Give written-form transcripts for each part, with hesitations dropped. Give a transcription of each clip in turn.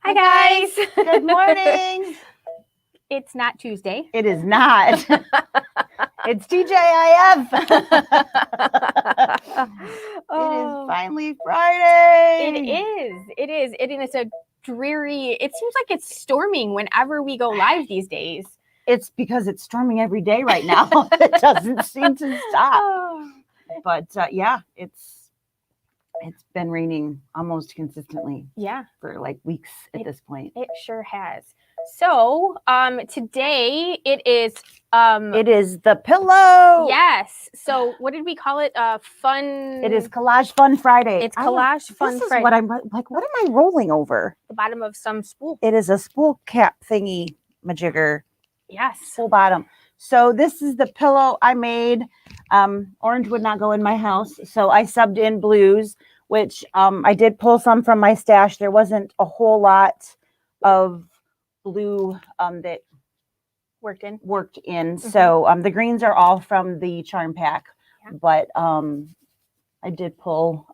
Hi guys. Good morning. It's not Tuesday. It is not. It's TJIF. It is finally Friday. It is. It is a dreary, it seems like it's storming whenever we go live these days. It's because it's storming every day right now. It doesn't seem to stop. But yeah, it's been raining almost consistently. Yeah. For like weeks at this point. It sure has. So today it is the pillow. Yes. So what did we call it? Fun. It is Collage Fun Friday. It's Collage Fun This is Friday. what I'm like. What am I rolling over? The bottom of some spool. It is a spool cap thingy majigger. Yes. Full bottom. So this is the pillow I made. Orange would not go in my house, so I subbed in blues, which I did pull some from my stash. There wasn't a whole lot of blue that worked in. Mm-hmm. So the greens are all from the charm pack, but I did pull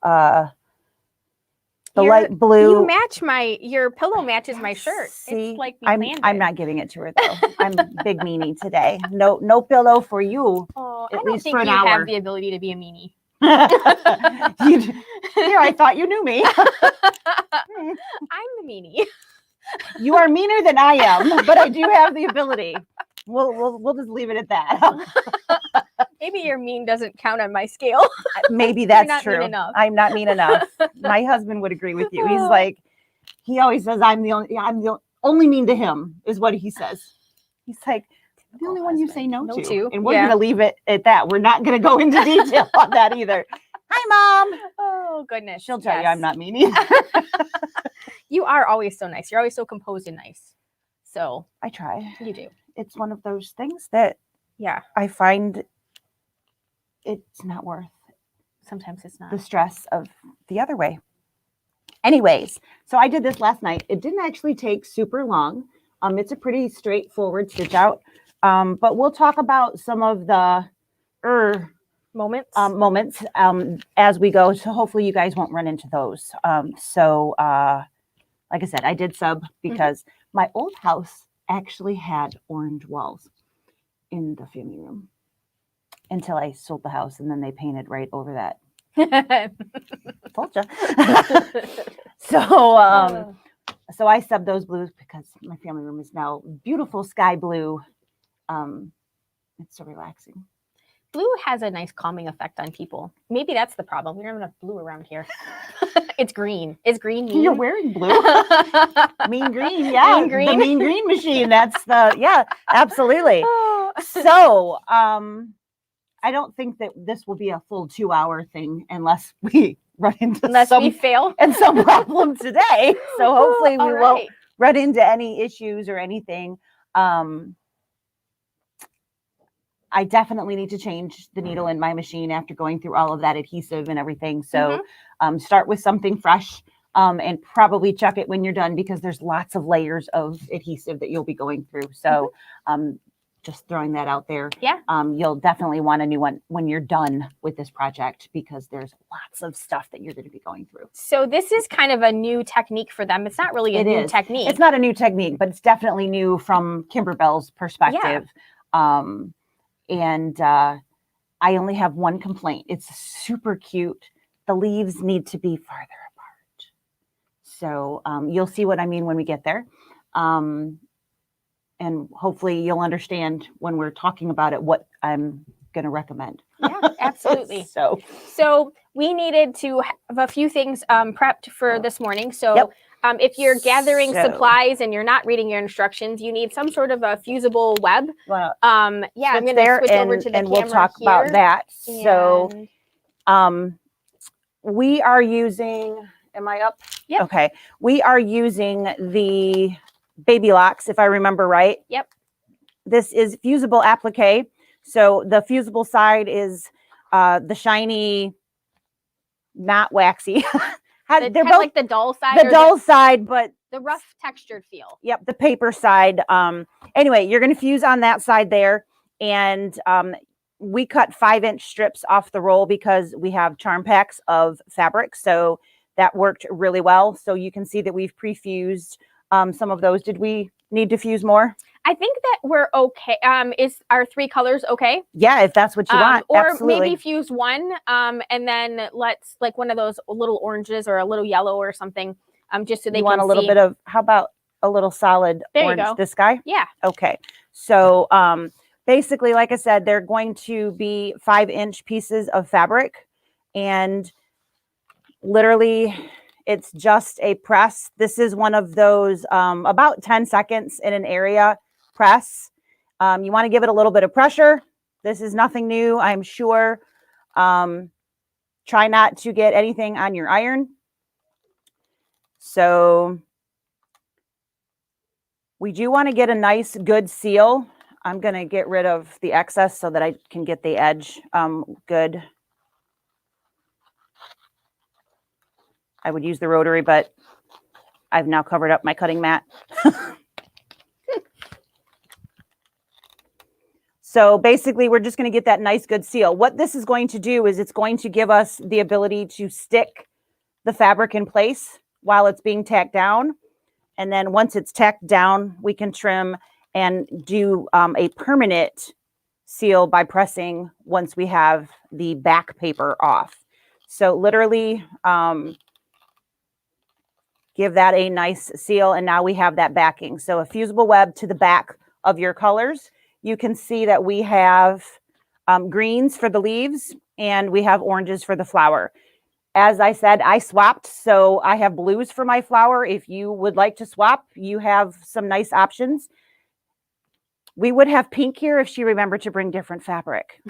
the light blue. You match your pillow matches my shirt. See, it's like I'm not giving it to her though. I'm big meanie today. No pillow for you. Oh, at I don't least think for an you hour. have the ability to be a meanie. Here, I thought you knew me. I'm the meanie. You are meaner than I am, but I do have the ability. We'll just leave it at that. Maybe your mean doesn't count on my scale. Maybe that's not true. Mean enough. I'm not mean enough. My husband would agree with you. He's like, he always says I'm the only mean to him is what he says. He's like, the only one you say no to. And we're going to leave it at that. We're not going to go into detail on that either. Hi, Mom. Oh, goodness. She'll tell you I'm not mean either. You are always so nice. You're always so composed and nice. So I try. You do. It's one of those things that I find it's not worth. Sometimes it's not. The stress of the other way. Anyways, so I did this last night. It didn't actually take super long. It's a pretty straightforward stitch out. But we'll talk about some of the moments as we go. So hopefully you guys won't run into those. Like I said, I did sub because my old house actually had orange walls in the family room until I sold the house, and then they painted right over that. Told you. So I subbed those blues because my family room is now beautiful sky blue. It's so relaxing. Blue has a nice calming effect on people. Maybe that's the problem. We don't have enough blue around here. It's green. Is green mean? You're wearing blue. Mean green, yeah. Mean green. The mean green machine. That's absolutely. So I don't think that this will be a full 2-hour thing unless we run into we fail and some problem today. So hopefully we won't run into any issues or anything. I definitely need to change the needle in my machine after going through all of that adhesive and everything. So start with something fresh and probably chuck it when you're done because there's lots of layers of adhesive that you'll be going through. So just throwing that out there. Yeah. You'll definitely want a new one when you're done with this project because there's lots of stuff that you're going to be going through. So this is kind of a new technique for them. It's not really a new technique. It's not a new technique, but it's definitely new from Kimberbell's perspective. Yeah. And I only have one complaint. It's super cute. The leaves need to be farther apart. So you'll see what I mean when we get there. And hopefully you'll understand when we're talking about it what I'm going to recommend. Yeah, absolutely. So we needed to have a few things prepped for this morning. So if you're gathering supplies and you're not reading your instructions, you need some sort of a fusible web. Well, I'm going to switch over to the camera we'll talk about that. So we are using, am I up? Yep. Okay. We are using the Baby Locks, if I remember right. Yep. This is fusible applique. So the fusible side is the shiny, not waxy. They're both like the dull side. The dull side, but the rough textured feel. Yep, the paper side. Anyway, you're going to fuse on that side there, and we cut 5-inch strips off the roll because we have charm packs of fabric, so that worked really well. So you can see that we've pre-fused some of those. Did we need to fuse more? I think that we're okay. Is our 3 colors okay? Yeah, if that's what you want. Or Absolutely. maybe fuse one, and then let's like one of those little oranges or a little yellow or something, just so they you can want a little see. bit of, how about a little solid There you orange? go. This guy? Yeah. Okay. So basically, like I said, they're going to be 5-inch pieces of fabric, and literally it's just a press. This is one of those about 10 seconds in an area press. You want to give it a little bit of pressure. This is nothing new, I'm sure. Try not to get anything on your iron. So we do want to get a nice good seal. I'm going to get rid of the excess so that I can get the edge good. I would use the rotary, but I've now covered up my cutting mat. So basically, we're just going to get that nice good seal. What this is going to do is it's going to give us the ability to stick the fabric in place while it's being tacked down. And then once it's tacked down, we can trim and do a permanent seal by pressing once we have the back paper off. So literally give that a nice seal, and now we have that backing. So a fusible web to the back of your colors. You can see that we have greens for the leaves and we have oranges for the flower. As I said, I swapped, so I have blues for my flower. If you would like to swap, you have some nice options. We would have pink here if she remembered to bring different fabric.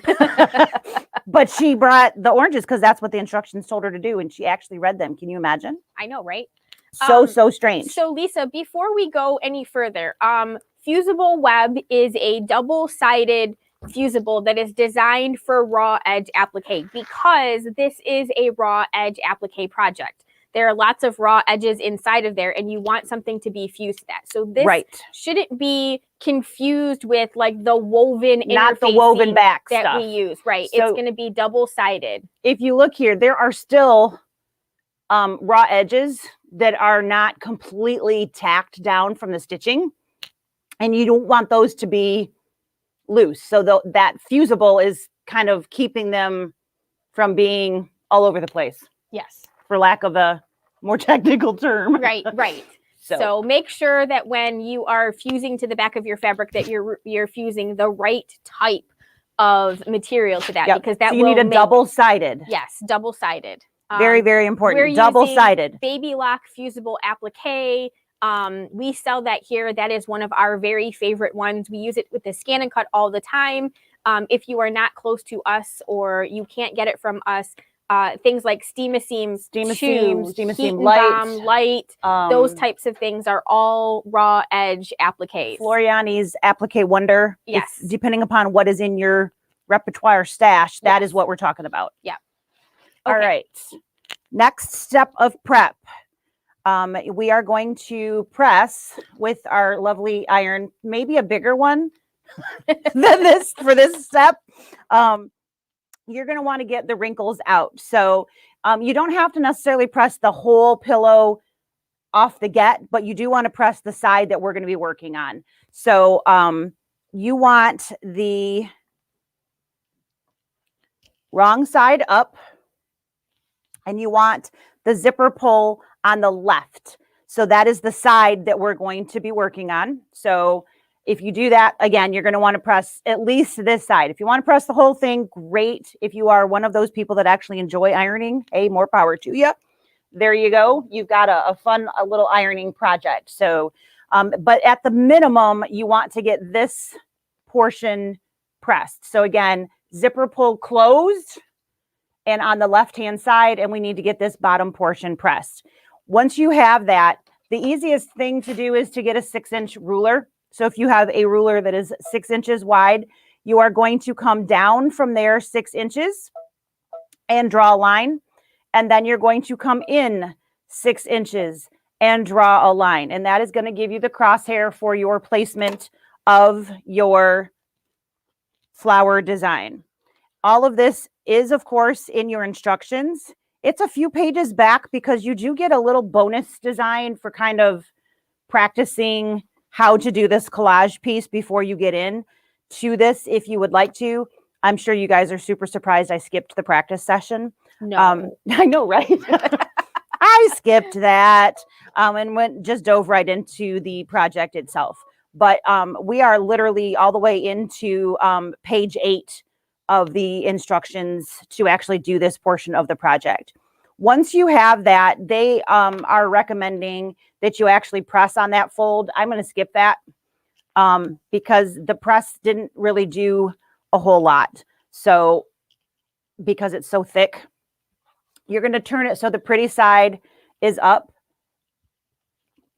But she brought the oranges because that's what the instructions told her to do, and she actually read them. Can you imagine? I know, right? So strange. So Lisa, before we go any further, fusible web is a double-sided fusible that is designed for raw edge applique, because this is a raw edge applique project. There are lots of raw edges inside of there, and you want something to be fused to that. So this shouldn't be confused with like the woven interfacing, not the woven back that stuff we use. Right. So it's going to be double-sided. If you look here, there are still raw edges that are not completely tacked down from the stitching, and you don't want those to be loose. So that fusible is kind of keeping them from being all over the place. Yes. For lack of a more technical term. Right. So make sure that when you are fusing to the back of your fabric that you're fusing the right type of material to that, because that you need a double-sided. Yes, double-sided. Very, very important. Double-sided. Baby lock fusible applique. We sell that here. That is one of our very favorite ones. We use it with the Scan and Cut all the time. If you are not close to us or you can't get it from us, things like Steam-A-Seam light, those types of things are all raw edge appliques. Floriani's Applique Wonder. Yes. It's depending upon what is in your repertoire stash, that is what we're talking about. Yeah. Okay. All right. Next step of prep. We are going to press with our lovely iron, maybe a bigger one than this for this step. You're going to want to get the wrinkles out. So you don't have to necessarily press the whole pillow off the get, but you do want to press the side that we're going to be working on. So you want the wrong side up, and you want the zipper pull on the left. So that is the side that we're going to be working on. So if you do that, again, you're going to want to press at least this side. If you want to press the whole thing, great. If you are one of those people that actually enjoy ironing, hey, more power to you. There you go. You've got a fun little ironing project. So, but at the minimum, you want to get this portion pressed. So again, zipper pull closed and on the left-hand side, and we need to get this bottom portion pressed. Once you have that, the easiest thing to do is to get a 6-inch ruler. So if you have a ruler that is 6 inches wide, you are going to come down from there 6 inches and draw a line. And then you're going to come in 6 inches and draw a line. And that is going to give you the crosshair for your placement of your flower design. All of this is, of course, in your instructions. It's a few pages back because you do get a little bonus design for kind of practicing how to do this collage piece before you get in to this, if you would like to. I'm sure you guys are super surprised I skipped the practice session. No. I know, right? I skipped that and just dove right into the project itself. But we are literally all the way into page 8 of the instructions to actually do this portion of the project. Once you have that, they are recommending that you actually press on that fold. I'm going to skip that because the press didn't really do a whole lot. So because it's so thick, you're going to turn it so the pretty side is up,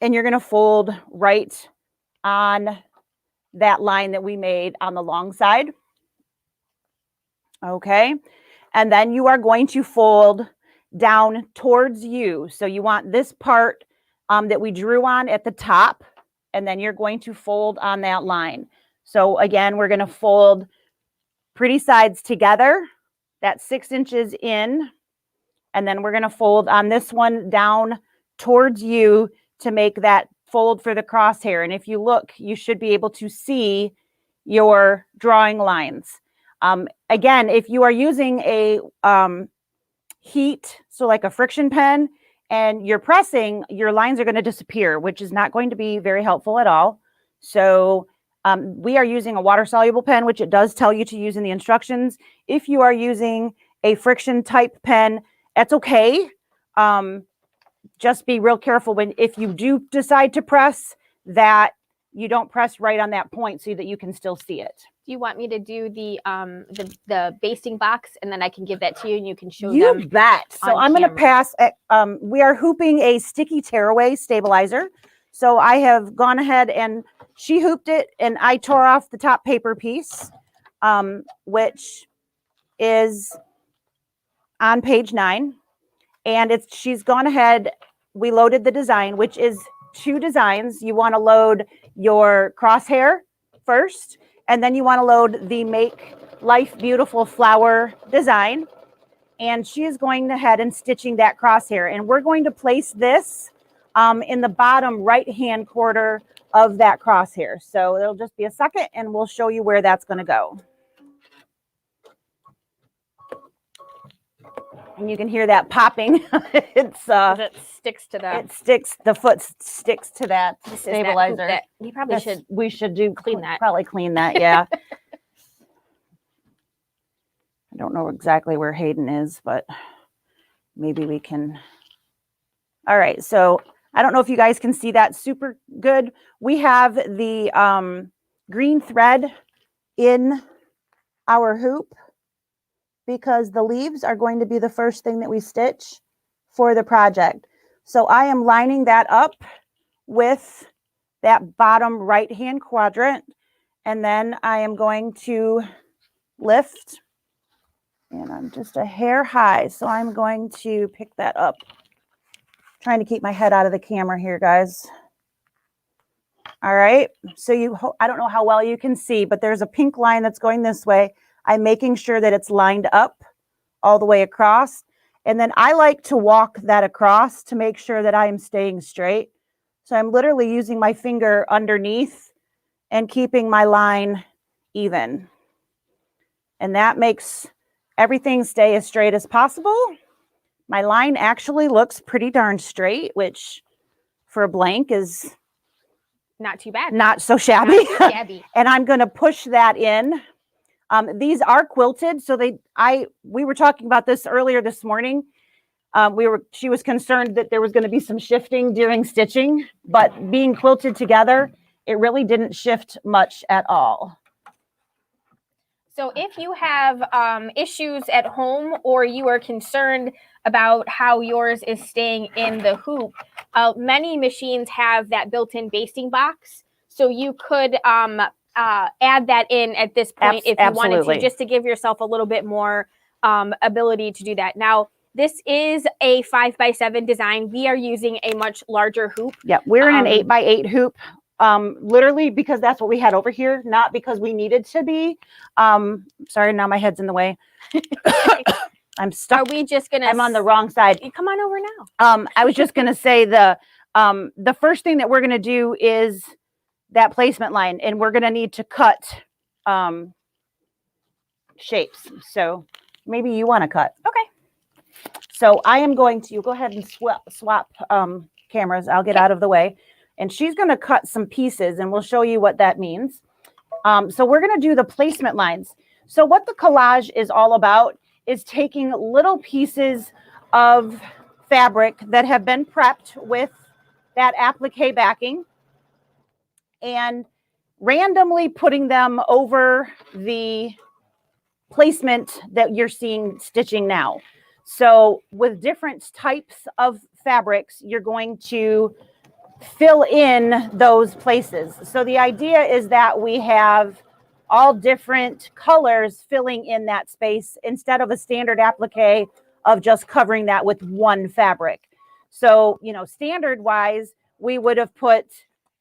and you're going to fold right on that line that we made on the long side. Okay. And then you are going to fold down towards you. So you want this part that we drew on at the top, and then you're going to fold on that line. So again, we're going to fold pretty sides together. That's 6 inches in. And then we're going to fold on this one down towards you to make that fold for the crosshair. And if you look, you should be able to see your drawing lines. Again, if you are using a heat, so like a friction pen, and you're pressing, your lines are going to disappear, which is not going to be very helpful at all. So we are using a water-soluble pen, which it does tell you to use in the instructions. If you are using a friction type pen, that's okay. Just be real careful if you do decide to press, that you don't press right on that point so that you can still see it. Do you want me to do the basting box, and then I can give that to you and you can show them? You bet. So I'm going to pass. We are hooping a sticky tearaway stabilizer. So I have gone ahead and she hooped it, and I tore off the top paper piece, which is on page 9. And she's gone ahead. We loaded the design, which is 2 designs. You want to load your crosshair first, and then you want to load the Make Life Beautiful flower design. And she is going ahead and stitching that crosshair. And we're going to place this in the bottom right-hand corner of that crosshair. So it'll just be a second, and we'll show you where that's going to go. And you can hear that popping. It sticks to that. It sticks. The foot sticks to that stabilizer. You probably should. We should clean that. Probably clean that. Yeah. I don't know exactly where Hayden is, but maybe we can. All right. So I don't know if you guys can see that super good. We have the green thread in our hoop, because the leaves are going to be the first thing that we stitch for the project. So I am lining that up with that bottom right-hand quadrant, and then I am going to lift, and I'm just a hair high. So I'm going to pick that up. Trying to keep my head out of the camera here, guys. All right. So I don't know how well you can see, but there's a pink line that's going this way. I'm making sure that it's lined up all the way across. And then I like to walk that across to make sure that I am staying straight. So I'm literally using my finger underneath and keeping my line even. And that makes everything stay as straight as possible. My line actually looks pretty darn straight, which for a blank is not too bad. Not so shabby. Not too shabby. And I'm going to push that in. These are quilted, so we were talking about this earlier this morning. She was concerned that there was going to be some shifting during stitching, but being quilted together, it really didn't shift much at all. So if you have issues at home, or you are concerned about how yours is staying in the hoop, many machines have that built-in basting box. So you could add that in at this point if you wanted to, just to give yourself a little bit more ability to do that. Now, this is a 5x7 design. We are using a much larger hoop. Yeah, we're in an 8x8 hoop, literally because that's what we had over here, not because we needed to be. Sorry, now my head's in the way. I'm stuck. Are we just gonna? I'm on the wrong side. Come on over now. I was just gonna say the the first thing that we're going to do is that placement line, and we're going to need to cut shapes. So maybe you want to cut. Okay. So I am going to, you go ahead and swap cameras. I'll get out of the way. And she's going to cut some pieces, and we'll show you what that means. So we're going to do the placement lines. So what the collage is all about is taking little pieces of fabric that have been prepped with that applique backing and randomly putting them over the placement that you're seeing stitching now. So with different types of fabrics, you're going to fill in those places. So the idea is that we have all different colors filling in that space instead of a standard applique of just covering that with one fabric. So, you know, standard wise, we would have put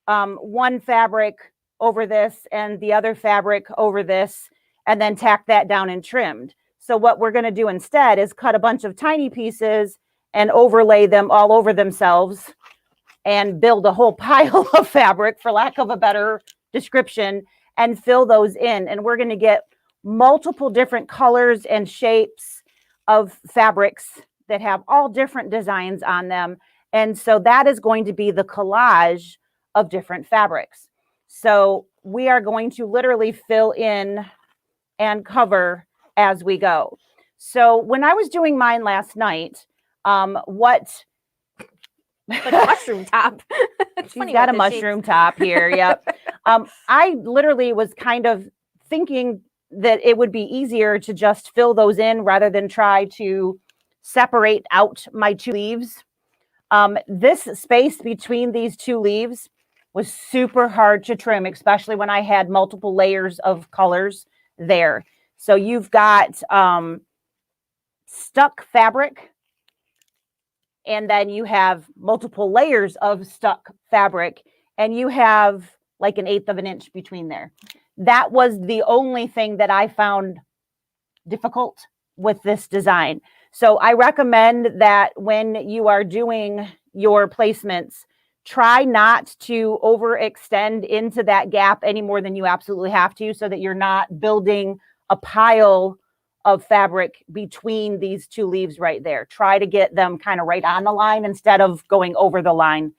one fabric over this and the other fabric over this, and then tack that down and trimmed. So what we're going to do instead is cut a bunch of tiny pieces and overlay them all over themselves and build a whole pile of fabric, for lack of a better description, and fill those in. And we're going to get multiple different colors and shapes of fabrics that have all different designs on them. And so that is going to be the collage of different fabrics. So we are going to literally fill in and cover as we go. So when I was doing mine last night, what like a mushroom top. She's got a mushroom top here. Yep. I literally was kind of thinking that it would be easier to just fill those in rather than try to separate out my two leaves. This space between these two leaves was super hard to trim, especially when I had multiple layers of colors there. So you've got stuck fabric, and then you have multiple layers of stuck fabric, and you have like 1/8 of an inch between there. That was the only thing that I found difficult with this design. So I recommend that when you are doing your placements, try not to overextend into that gap any more than you absolutely have to, so that you're not building a pile of fabric between these two leaves right there. Try to get them kind of right on the line instead of going over the line,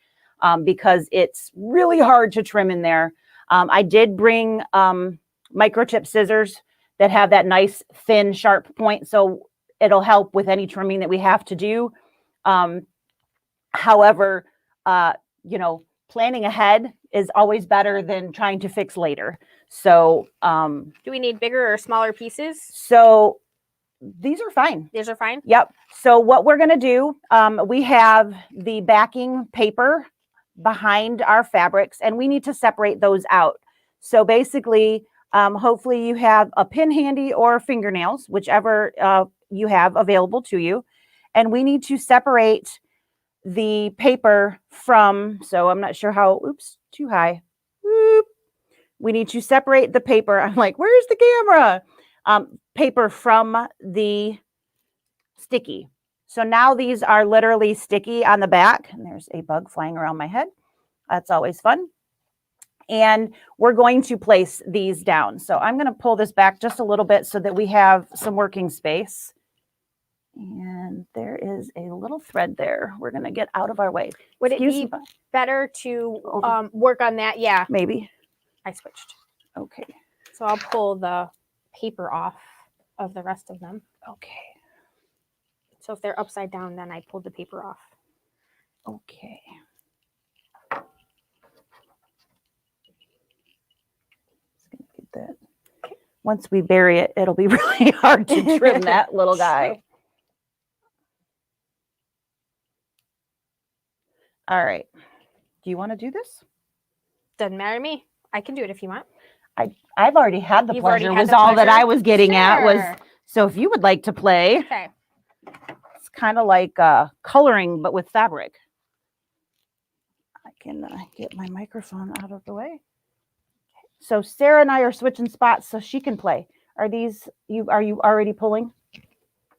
because it's really hard to trim in there. I did bring microchip scissors that have that nice thin sharp point, so it'll help with any trimming that we have to do. However, you know, planning ahead is always better than trying to fix later. So do we need bigger or smaller pieces? So these are fine. These are fine? Yep. So what we're going to do, we have the backing paper behind our fabrics, and we need to separate those out. So basically, hopefully you have a pin handy or fingernails, whichever you have available to you. And we need to separate the paper from, so I'm not sure how, oops, too high. Whoop. We need to separate the paper. I'm like, where's the camera? Paper from the sticky. So now these are literally sticky on the back. And there's a bug flying around my head. That's always fun. And we're going to place these down. So I'm going to pull this back just a little bit so that we have some working space. And there is a little thread there. We're going to get out of our way. Would it be better to work on that? Yeah. Maybe. I switched. Okay. So I'll pull the paper off of the rest of them. Okay. So if they're upside down, then I pulled the paper off. Okay. Just going to get that. Okay. Once we bury it, it'll be really hard to trim that little guy. All right. Do you want to do this? Doesn't matter to me. I can do it if you want. I've already had the pleasure. Was all that I was getting at was, so if you would like to play. Okay. It's kind of like coloring, but with fabric. I can get my microphone out of the way. So Sarah and I are switching spots so she can play. Are you already pulling?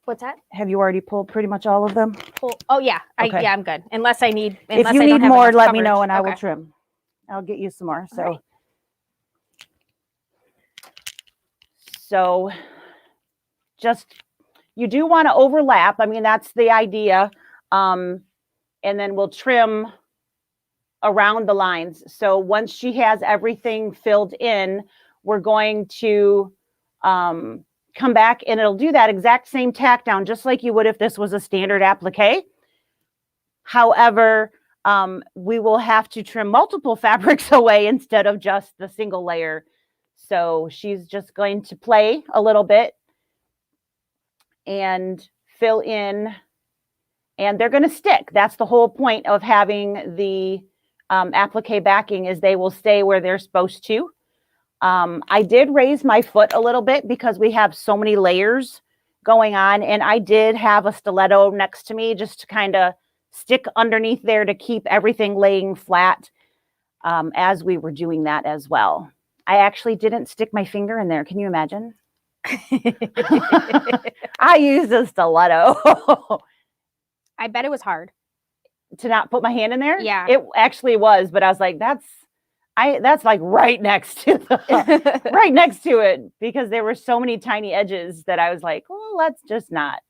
What's that? Have you already pulled pretty much all of them? Oh yeah, Okay. I'm good. Unless I need. If you need more, let me know and I will trim. I'll get you some more. So, right. so just, you do want to overlap. I mean, that's the idea. And then we'll trim around the lines. So once she has everything filled in, we're going to come back and it'll do that exact same tack down, just like you would if this was a standard applique. However, we will have to trim multiple fabrics away instead of just the single layer. So she's just going to play a little bit and fill in, and they're going to stick. That's the whole point of having the applique backing, is they will stay where they're supposed to. I did raise my foot a little bit because we have so many layers going on, and I did have a stiletto next to me just to kind of stick underneath there to keep everything laying flat as we were doing that as well. I actually didn't stick my finger in there. Can you imagine? I used a stiletto. I bet it was hard to not put my hand in there. Yeah, it actually was, but I was like, that's like right next to right next to it, because there were so many tiny edges that I was like, well, let's just not.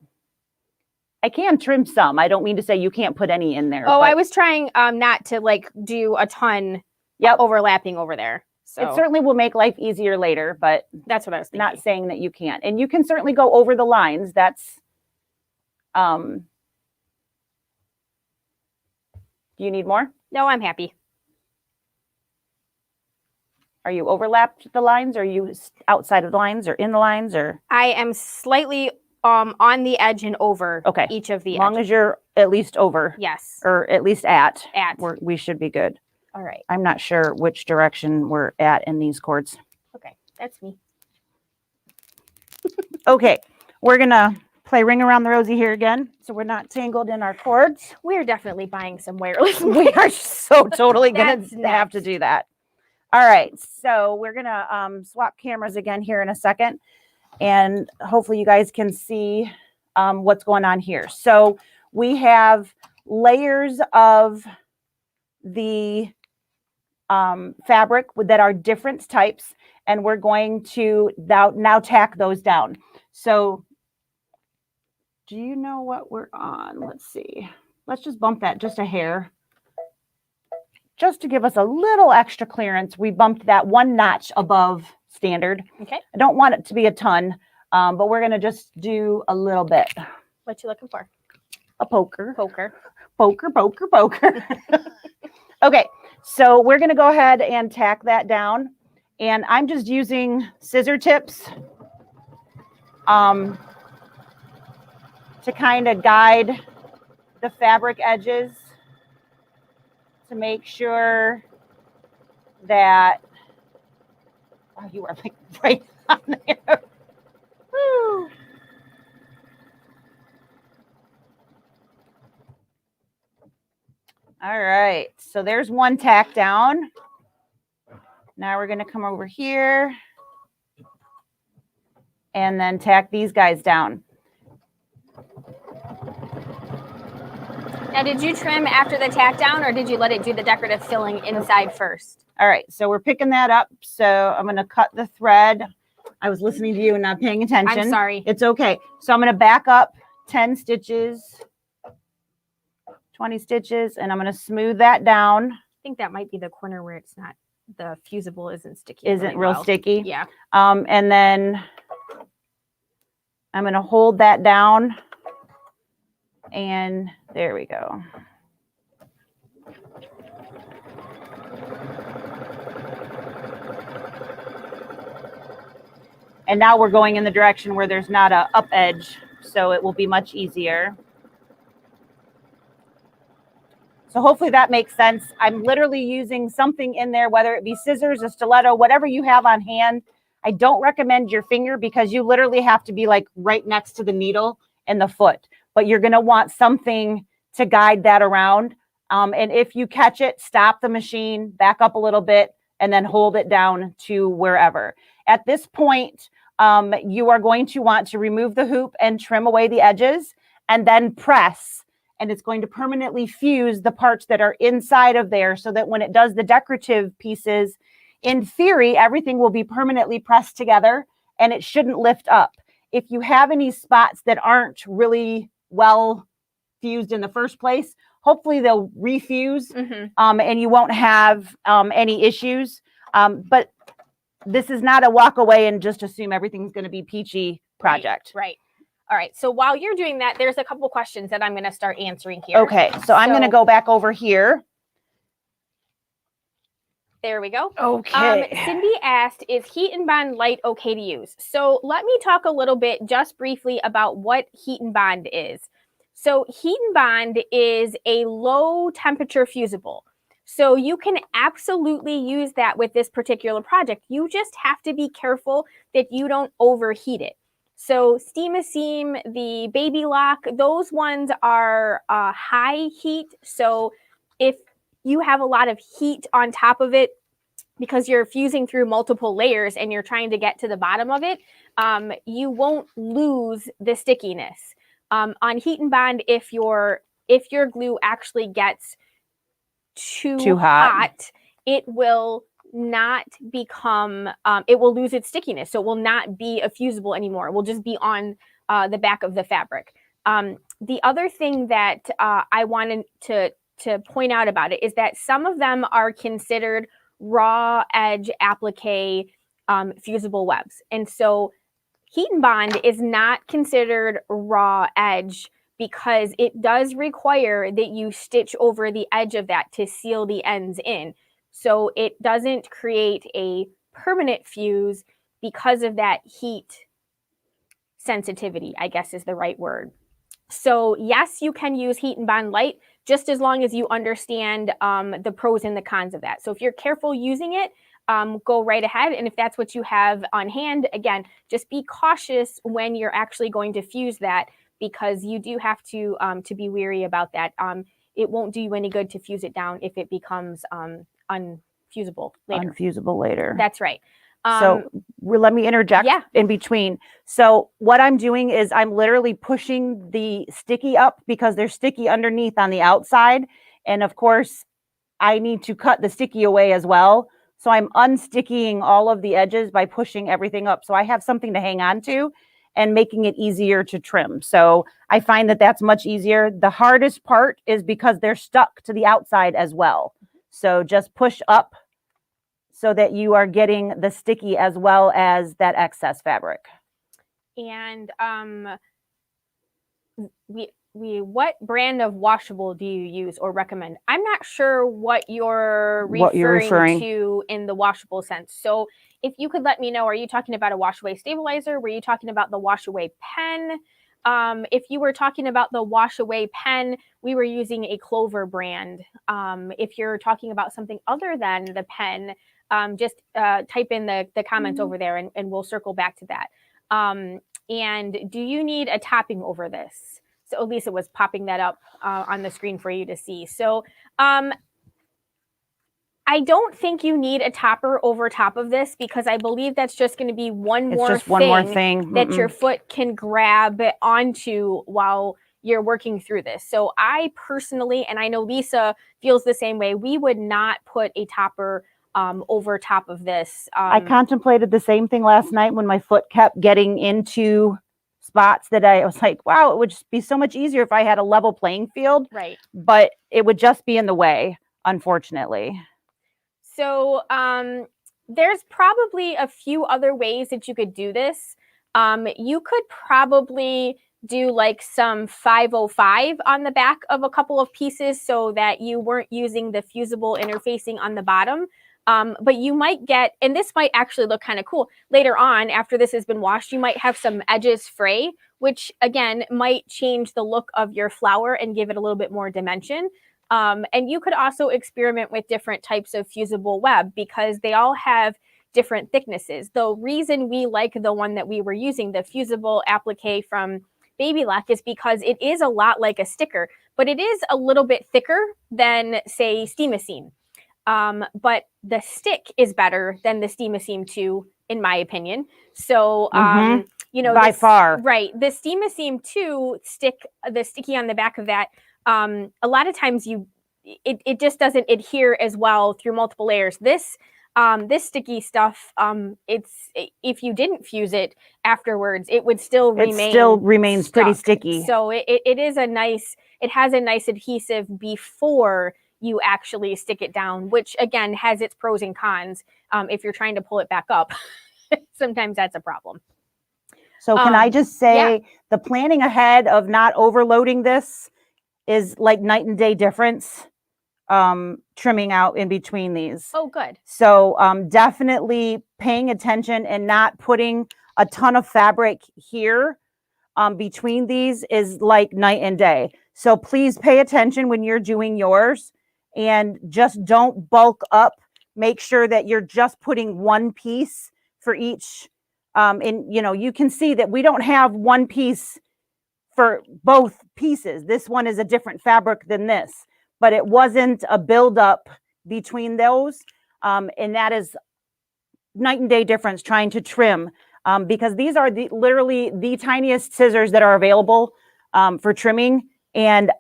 I can trim some. I don't mean to say you can't put any in there. Oh, I was trying not to like do a ton overlapping over there. So it certainly will make life easier later, but that's what I was thinking. Not saying that you can't. And you can certainly go over the lines. That's do you need more? No, I'm happy. Are you overlapped the lines? Are you outside of the lines or in the lines? Or I am slightly on the edge and over each of the edges. As long as you're at least over. Yes. Or at least at. We should be good. All right. I'm not sure which direction we're at in these cords. Okay, that's me. Okay, we're going to play Ring Around the Rosie here again, so we're not tangled in our cords. We're definitely buying some wireless. We are so totally going to have to do that. All right, so we're going to swap cameras again here in a second, and hopefully you guys can see what's going on here. So we have layers of the fabric that are different types, and we're going to now tack those down. So do you know what we're on? Let's see. Let's just bump that just a hair. Just to give us a little extra clearance, we bumped that one notch above standard. Okay. I don't want it to be a ton, but we're going to just do a little bit. What you looking for? A poker. Poker. Poker, poker, poker. Okay, so we're going to go ahead and tack that down. And I'm just using scissor tips to kind of guide the fabric edges to make sure that, oh, you are like right on there. Woo. All right, so there's one tack down. Now we're going to come over here and then tack these guys down. Now, did you trim after the tack down, or did you let it do the decorative filling inside first? All right, so we're picking that up. So I'm going to cut the thread. I was listening to you and not paying attention. I'm sorry. It's okay. So I'm going to back up 10 stitches, 20 stitches, and I'm going to smooth that down. I think that might be the corner where it's not, the fusible isn't sticky. Isn't real sticky? Yeah. And then I'm going to hold that down. And there we go. And now we're going in the direction where there's not a up edge, so it will be much easier. So hopefully that makes sense. I'm literally using something in there, whether it be scissors, a stiletto, whatever you have on hand. I don't recommend your finger because you literally have to be like right next to the needle and the foot. But you're going to want something to guide that around. And if you catch it, stop the machine, back up a little bit, and then hold it down to wherever. At this point, you are going to want to remove the hoop and trim away the edges and then press. And it's going to permanently fuse the parts that are inside of there so that when it does the decorative pieces, in theory, everything will be permanently pressed together and it shouldn't lift up. If you have any spots that aren't really well fused in the first place, hopefully they'll refuse and you won't have any issues. But this is not a walk away and just assume everything's going to be peachy project. Right. All right. So while you're doing that, there's a couple questions that I'm going to start answering here. Okay. So I'm going to go back over here. There we go. Okay. Cindy asked, is heat and bond light okay to use? So let me talk a little bit just briefly about what heat and bond is. So heat and bond is a low temperature fusible. So you can absolutely use that with this particular project. You just have to be careful that you don't overheat it. So Steam-A-Seam, the Baby Lock, those ones are high heat. So if you have a lot of heat on top of it because you're fusing through multiple layers and you're trying to get to the bottom of it, you won't lose the stickiness. On heat and bond, if your glue actually gets too hot, it will not become, it will lose its stickiness. So it will not be a fusible anymore. It will just be on the back of the fabric. The other thing that I wanted to point out about it is that some of them are considered raw edge applique fusible webs. And so heat and bond is not considered raw edge because it does require that you stitch over the edge of that to seal the ends in. So it doesn't create a permanent fuse because of that heat sensitivity, I guess is the right word. So yes, you can use heat and bond light just as long as you understand the pros and the cons of that. So if you're careful using it, go right ahead. And if that's what you have on hand, again, just be cautious when you're actually going to fuse that because you do have to be wary about that. It won't do you any good to fuse it down if it becomes unfusable later. Unfusable later. That's right. So let me interject in between. So what I'm doing is I'm literally pushing the sticky up because they're sticky underneath on the outside. And of course, I need to cut the sticky away as well. So I'm unstickying all of the edges by pushing everything up. So I have something to hang on to and making it easier to trim. So I find that that's much easier. The hardest part is because they're stuck to the outside as well. So just push up so that you are getting the sticky as well as that excess fabric. And what brand of washable do you use or recommend? I'm not sure what you're referring to in the washable sense. So if you could let me know, are you talking about a wash away stabilizer? Were you talking about the wash away pen? If you were talking about the wash away pen, we were using a Clover brand. If you're talking about something other than the pen, just type in the comments over there and we'll circle back to that. And do you need a topping over this? So Lisa was popping that up on the screen for you to see. So I don't think you need a topper over top of this because I believe that's just going to be one more thing that your foot can grab onto while you're working through this. So I personally, and I know Lisa feels the same way, we would not put a topper over top of this. I contemplated the same thing last night when my foot kept getting into spots that I was like, wow, it would just be so much easier if I had a level playing field. Right. But it would just be in the way, unfortunately. So there's probably a few other ways that you could do this. You could probably do like some 505 on the back of a couple of pieces so that you weren't using the fusible interfacing on the bottom. But you might get, and this might actually look kind of cool, later on after this has been washed, you might have some edges fray, which again might change the look of your flower and give it a little bit more dimension. And you could also experiment with different types of fusible web because they all have different thicknesses. The reason we like the one that we were using, the fusible applique from Baby Lock, is because it is a lot like a sticker, but it is a little bit thicker than, say, Steam-A-Seam. But the stick is better than the Steam-A-Seam 2 in my opinion. So, you know, by far. Right. The Steam a Seam 2 the sticky on the back of that, a lot of times it just doesn't adhere as well through multiple layers. This sticky stuff, if you didn't fuse it afterwards, it would still remain. It still remains stuck. pretty sticky. So it has a nice adhesive before you actually stick it down, which again has its pros and cons. If you're trying to pull it back up, sometimes that's a problem. So can I just say the planning ahead of not overloading this is like night and day difference. Trimming out in between these. Oh, good. So definitely paying attention and not putting a ton of fabric here between these is like night and day. So please pay attention when you're doing yours and just don't bulk up. Make sure that you're just putting one piece for each. And you know, you can see that we don't have one piece for both pieces. This one is a different fabric than this, but it wasn't a buildup between those. And that is night and day difference trying to trim because these are literally the tiniest scissors that are available for trimming. And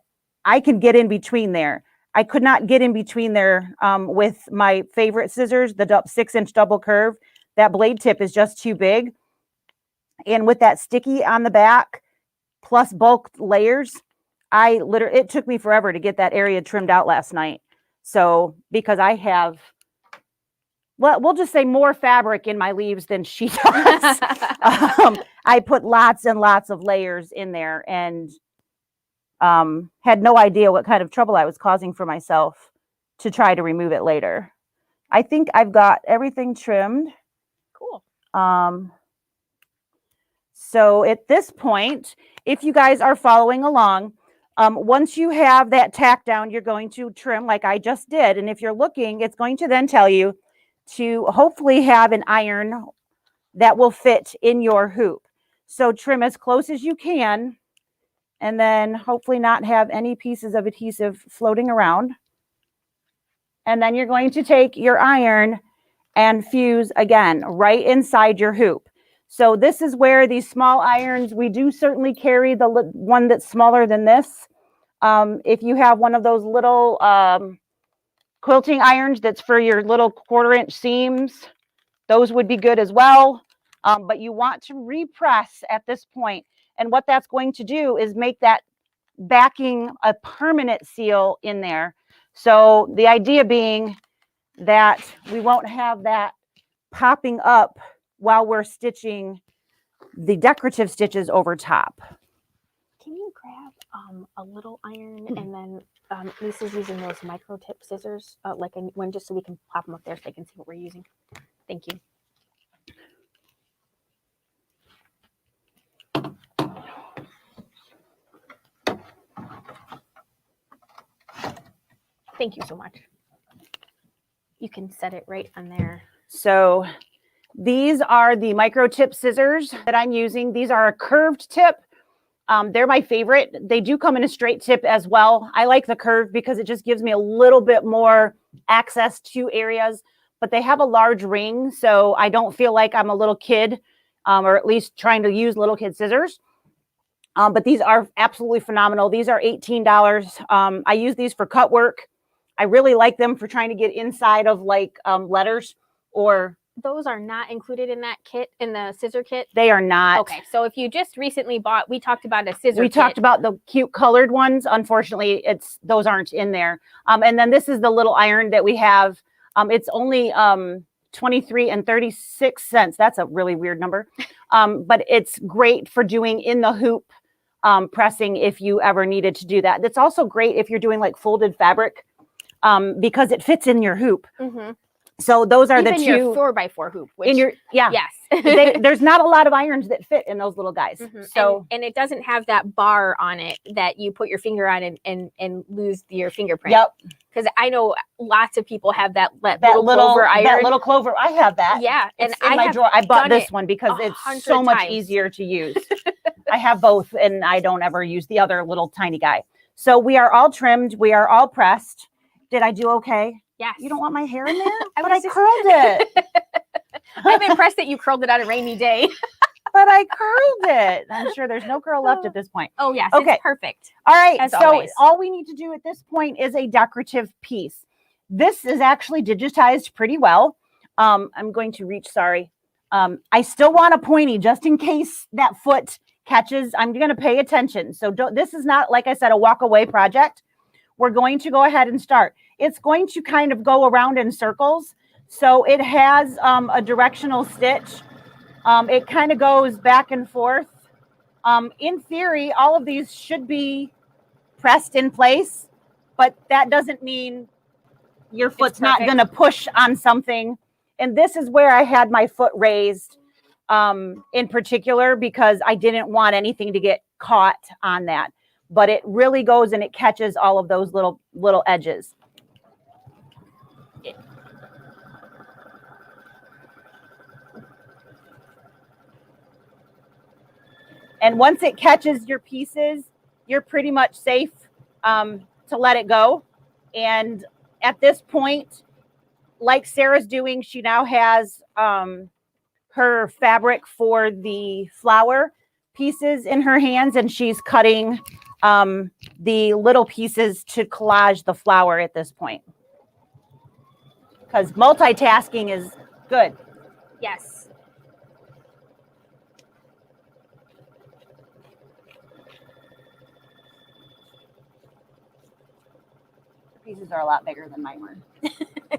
I can get in between there. I could not get in between there with my favorite scissors, the 6-inch double curve. That blade tip is just too big. And with that sticky on the back, plus bulk layers, it took me forever to get that area trimmed out last night. So, because I have, well, we'll just say more fabric in my leaves than she does. I put lots and lots of layers in there and had no idea what kind of trouble I was causing for myself to try to remove it later. I think I've got everything trimmed. Cool. So at this point, if you guys are following along, once you have that tack down, you're going to trim like I just did. And if you're looking, it's going to then tell you to hopefully have an iron that will fit in your hoop. So trim as close as you can, and then hopefully not have any pieces of adhesive floating around. And then you're going to take your iron and fuse again right inside your hoop. So this is where these small irons, we do certainly carry the one that's smaller than this. If you have one of those little quilting irons that's for your little 1/4-inch seams, those would be good as well. But you want to repress at this point. And what that's going to do is make that backing a permanent seal in there. So the idea being that we won't have that popping up while we're stitching the decorative stitches over top. Can you grab a little iron and then Lisa's using those micro tip scissors, like one, just so we can pop them up there so they can see what we're using. Thank you. Thank you so much. You can set it right on there. So these are the micro tip scissors that I'm using. These are a curved tip. They're my favorite. They do come in a straight tip as well. I like the curve because it just gives me a little bit more access to areas, but they have a large ring, so I don't feel like I'm a little kid, or at least trying to use little kid scissors. But these are absolutely phenomenal. These are $18. I use these for cut work. I really like them for trying to get inside of like letters or... Those are not included in that kit, in the scissor kit? They are not. Okay, so if you just recently bought, we talked about a scissor kit. We talked about the cute colored ones. Unfortunately, those aren't in there. And then this is the little iron that we have. It's only 23 36 cents. That's a really weird number. But it's great for doing in the hoop pressing if you ever needed to do that. That's also great if you're doing like folded fabric because it fits in your hoop. Mm-hmm. So those are even the two. Your 4x4 hoop. Which, in your, yeah. Yes. There's not a lot of irons that fit in those little guys. Mm-hmm. So and it doesn't have that bar on it that you put your finger on and lose your fingerprint. Yep. Because I know lots of people have that little clover iron. That little clover. I have that. Yeah. And in my drawer. I bought this one because it's so much easier to use. I have both and I don't ever use the other little tiny guy. So we are all trimmed. We are all pressed. Did I do okay? Yes. You don't want my hair in there? But I curled it. I'm impressed that you curled it on a rainy day. But I curled it. I'm sure there's no curl left at this point. Oh, yes. Okay. It's perfect. All right. As So always. all we need to do at this point is a decorative piece. This is actually digitized pretty well. I'm going to reach, sorry. I still want a pointy just in case that foot catches. I'm going to pay attention. So this is not, like I said, a walk away project. We're going to go ahead and start. It's going to kind of go around in circles. So it has a directional stitch. It kind of goes back and forth. In theory, all of these should be pressed in place, but that doesn't mean your foot's not going to push on something. And this is where I had my foot raised in particular, because I didn't want anything to get caught on that. But it really goes and it catches all of those little edges. And once it catches your pieces, you're pretty much safe to let it go. And at this point, like Sarah's doing, she now has her fabric for the flower pieces in her hands, and she's cutting the little pieces to collage the flower at this point. Because multitasking is good. Yes. Pieces are a lot bigger than mine were.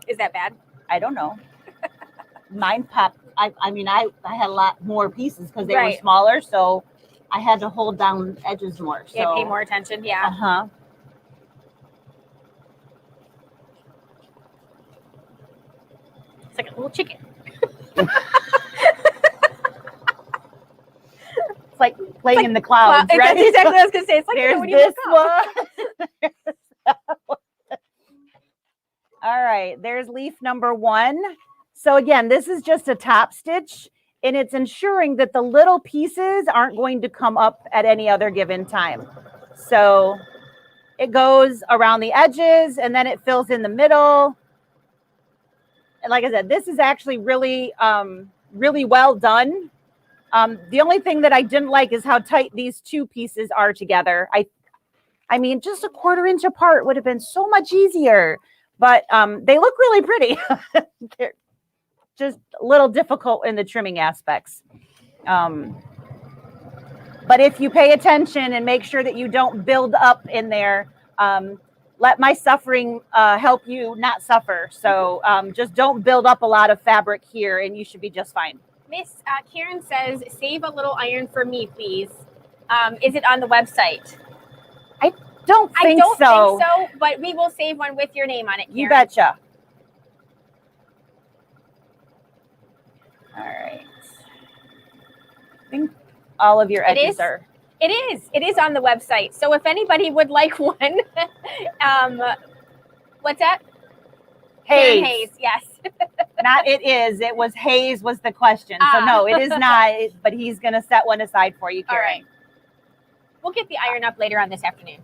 Is that bad? I don't know. Mine popped. I mean, I had a lot more pieces because they were smaller, so I had to hold down edges more. So yeah, pay more attention. Yeah. Uh-huh. It's like a little chicken. It's like playing in the clouds, right? That's exactly what I was going to say. It's like, there's when you this look up. one. All right, there's leaf number 1. So again, this is just a top stitch, and it's ensuring that the little pieces aren't going to come up at any other given time. So it goes around the edges, and then it fills in the middle. And like I said, this is actually really, really well done. The only thing that I didn't like is how tight these two pieces are together. I mean, just a 1/4 inch apart would have been so much easier. But they look really pretty. They're just a little difficult in the trimming aspects. But if you pay attention and make sure that you don't build up in there, let my suffering help you not suffer. So just don't build up a lot of fabric here, and you should be just fine. Miss Karen says, save a little iron for me, please. Is it on the website? I don't think so, but we will save one with your name on it, Karen. You betcha. All right. I think all of your edges are. It is on the website. So if anybody would like one, what's that? Hayes. Hayes, yes. Not it is. It was Hayes was the question. So no, it is not. But he's going to set one aside for you, Karen. All right. We'll get the iron up later on this afternoon.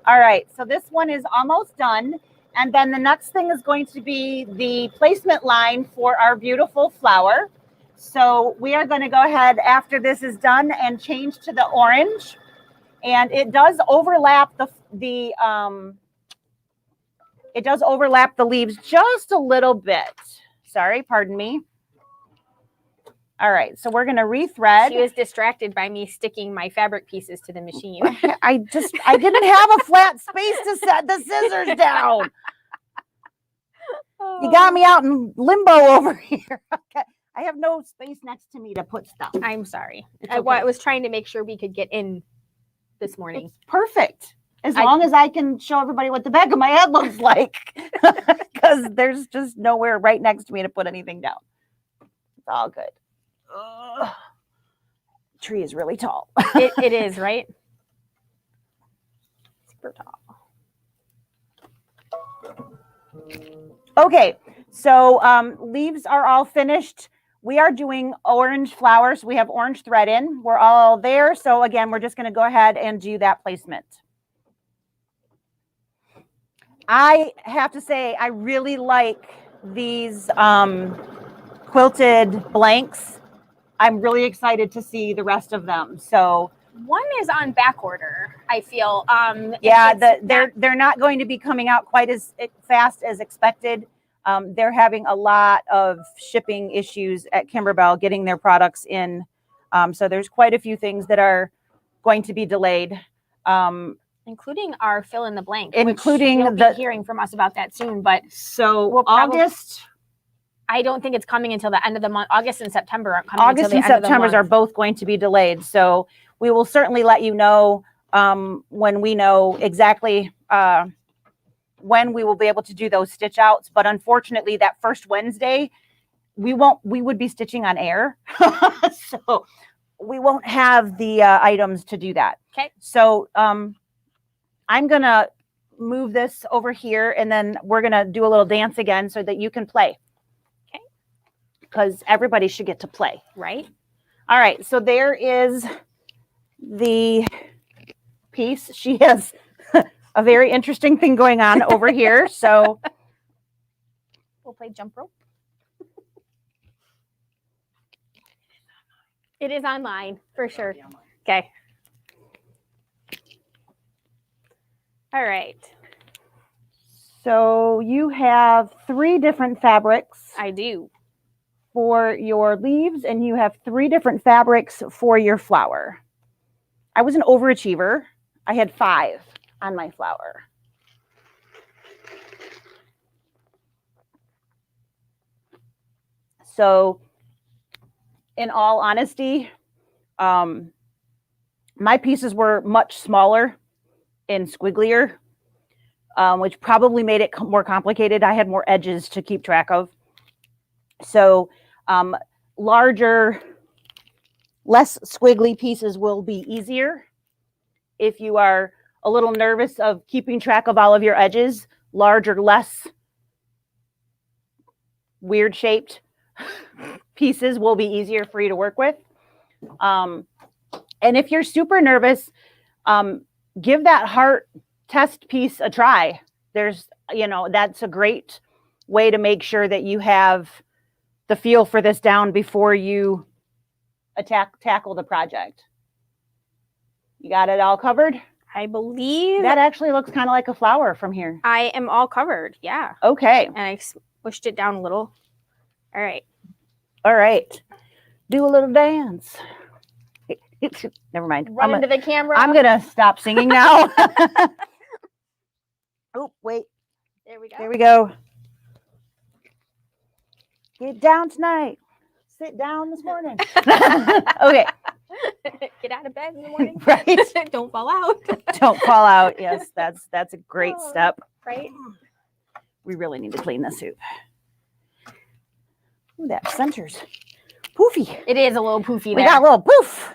All right, so this one is almost done. And then the next thing is going to be the placement line for our beautiful flower. So we are going to go ahead after this is done and change to the orange. And it does overlap the leaves just a little bit. Sorry, pardon me. All right, so we're going to rethread. She was distracted by me sticking my fabric pieces to the machine. I didn't have a flat space to set the scissors down. You got me out in limbo over here. Okay. I have no space next to me to put stuff. I'm sorry. Okay. I was trying to make sure we could get in this morning. It's perfect. As long as I can show everybody what the back of my head looks like. Because there's just nowhere right next to me to put anything down. It's all good. Tree is really tall. It is, right? Super tall. Okay, so leaves are all finished. We are doing orange flowers. We have orange thread in. We're all there. So again, we're just going to go ahead and do that placement. I have to say, I really like these quilted blanks. I'm really excited to see the rest of them. So one is on back order, I feel. They're not going to be coming out quite as fast as expected. They're having a lot of shipping issues at Kimberbell getting their products in. So there's quite a few things that are going to be delayed. Including our fill in the blank. Including you'll be hearing from us about that soon. But so August. I don't think it's coming until the end of the month. August and September aren't coming August until the end of the month. and September are both going to be delayed. So we will certainly let you know when we know exactly when we will be able to do those stitch outs. But unfortunately, that first Wednesday, we would be stitching on air. So we won't have the items to do that. Okay. So I'm going to move this over here, and then we're going to do a little dance again so that you can play. Because everybody should get to play. Right. All right. So there is the piece. She has a very interesting thing going on over here. So we'll play jump rope. It is online for sure. Okay. All right. So you have 3 different fabrics. I do. For your leaves, and you have 3 different fabrics for your flower. I was an overachiever. I had 5 on my flower. So in all honesty, my pieces were much smaller and squigglier, which probably made it more complicated. I had more edges to keep track of. So larger, less squiggly pieces will be easier. If you are a little nervous of keeping track of all of your edges, larger, less weird shaped pieces will be easier for you to work with. And if you're super nervous, give that heart test piece a try. That's a great way to make sure that you have the feel for this down before you tackle the project. You got it all covered? I believe that actually looks kind of like a flower from here. I am all covered. Yeah. Okay. And I pushed it down a little. All right. All right. Do a little dance. Never mind. Run into the camera. I'm going to stop singing now. Oh, wait. There we go. There we go. Get down tonight. Sit down this morning. Okay. Get out of bed in the morning. Right. Don't fall out. Don't fall out. Yes, that's a great step. Right. We really need to clean this hoop. Ooh, that center's poofy. It is a little poofy there. We got a little poof.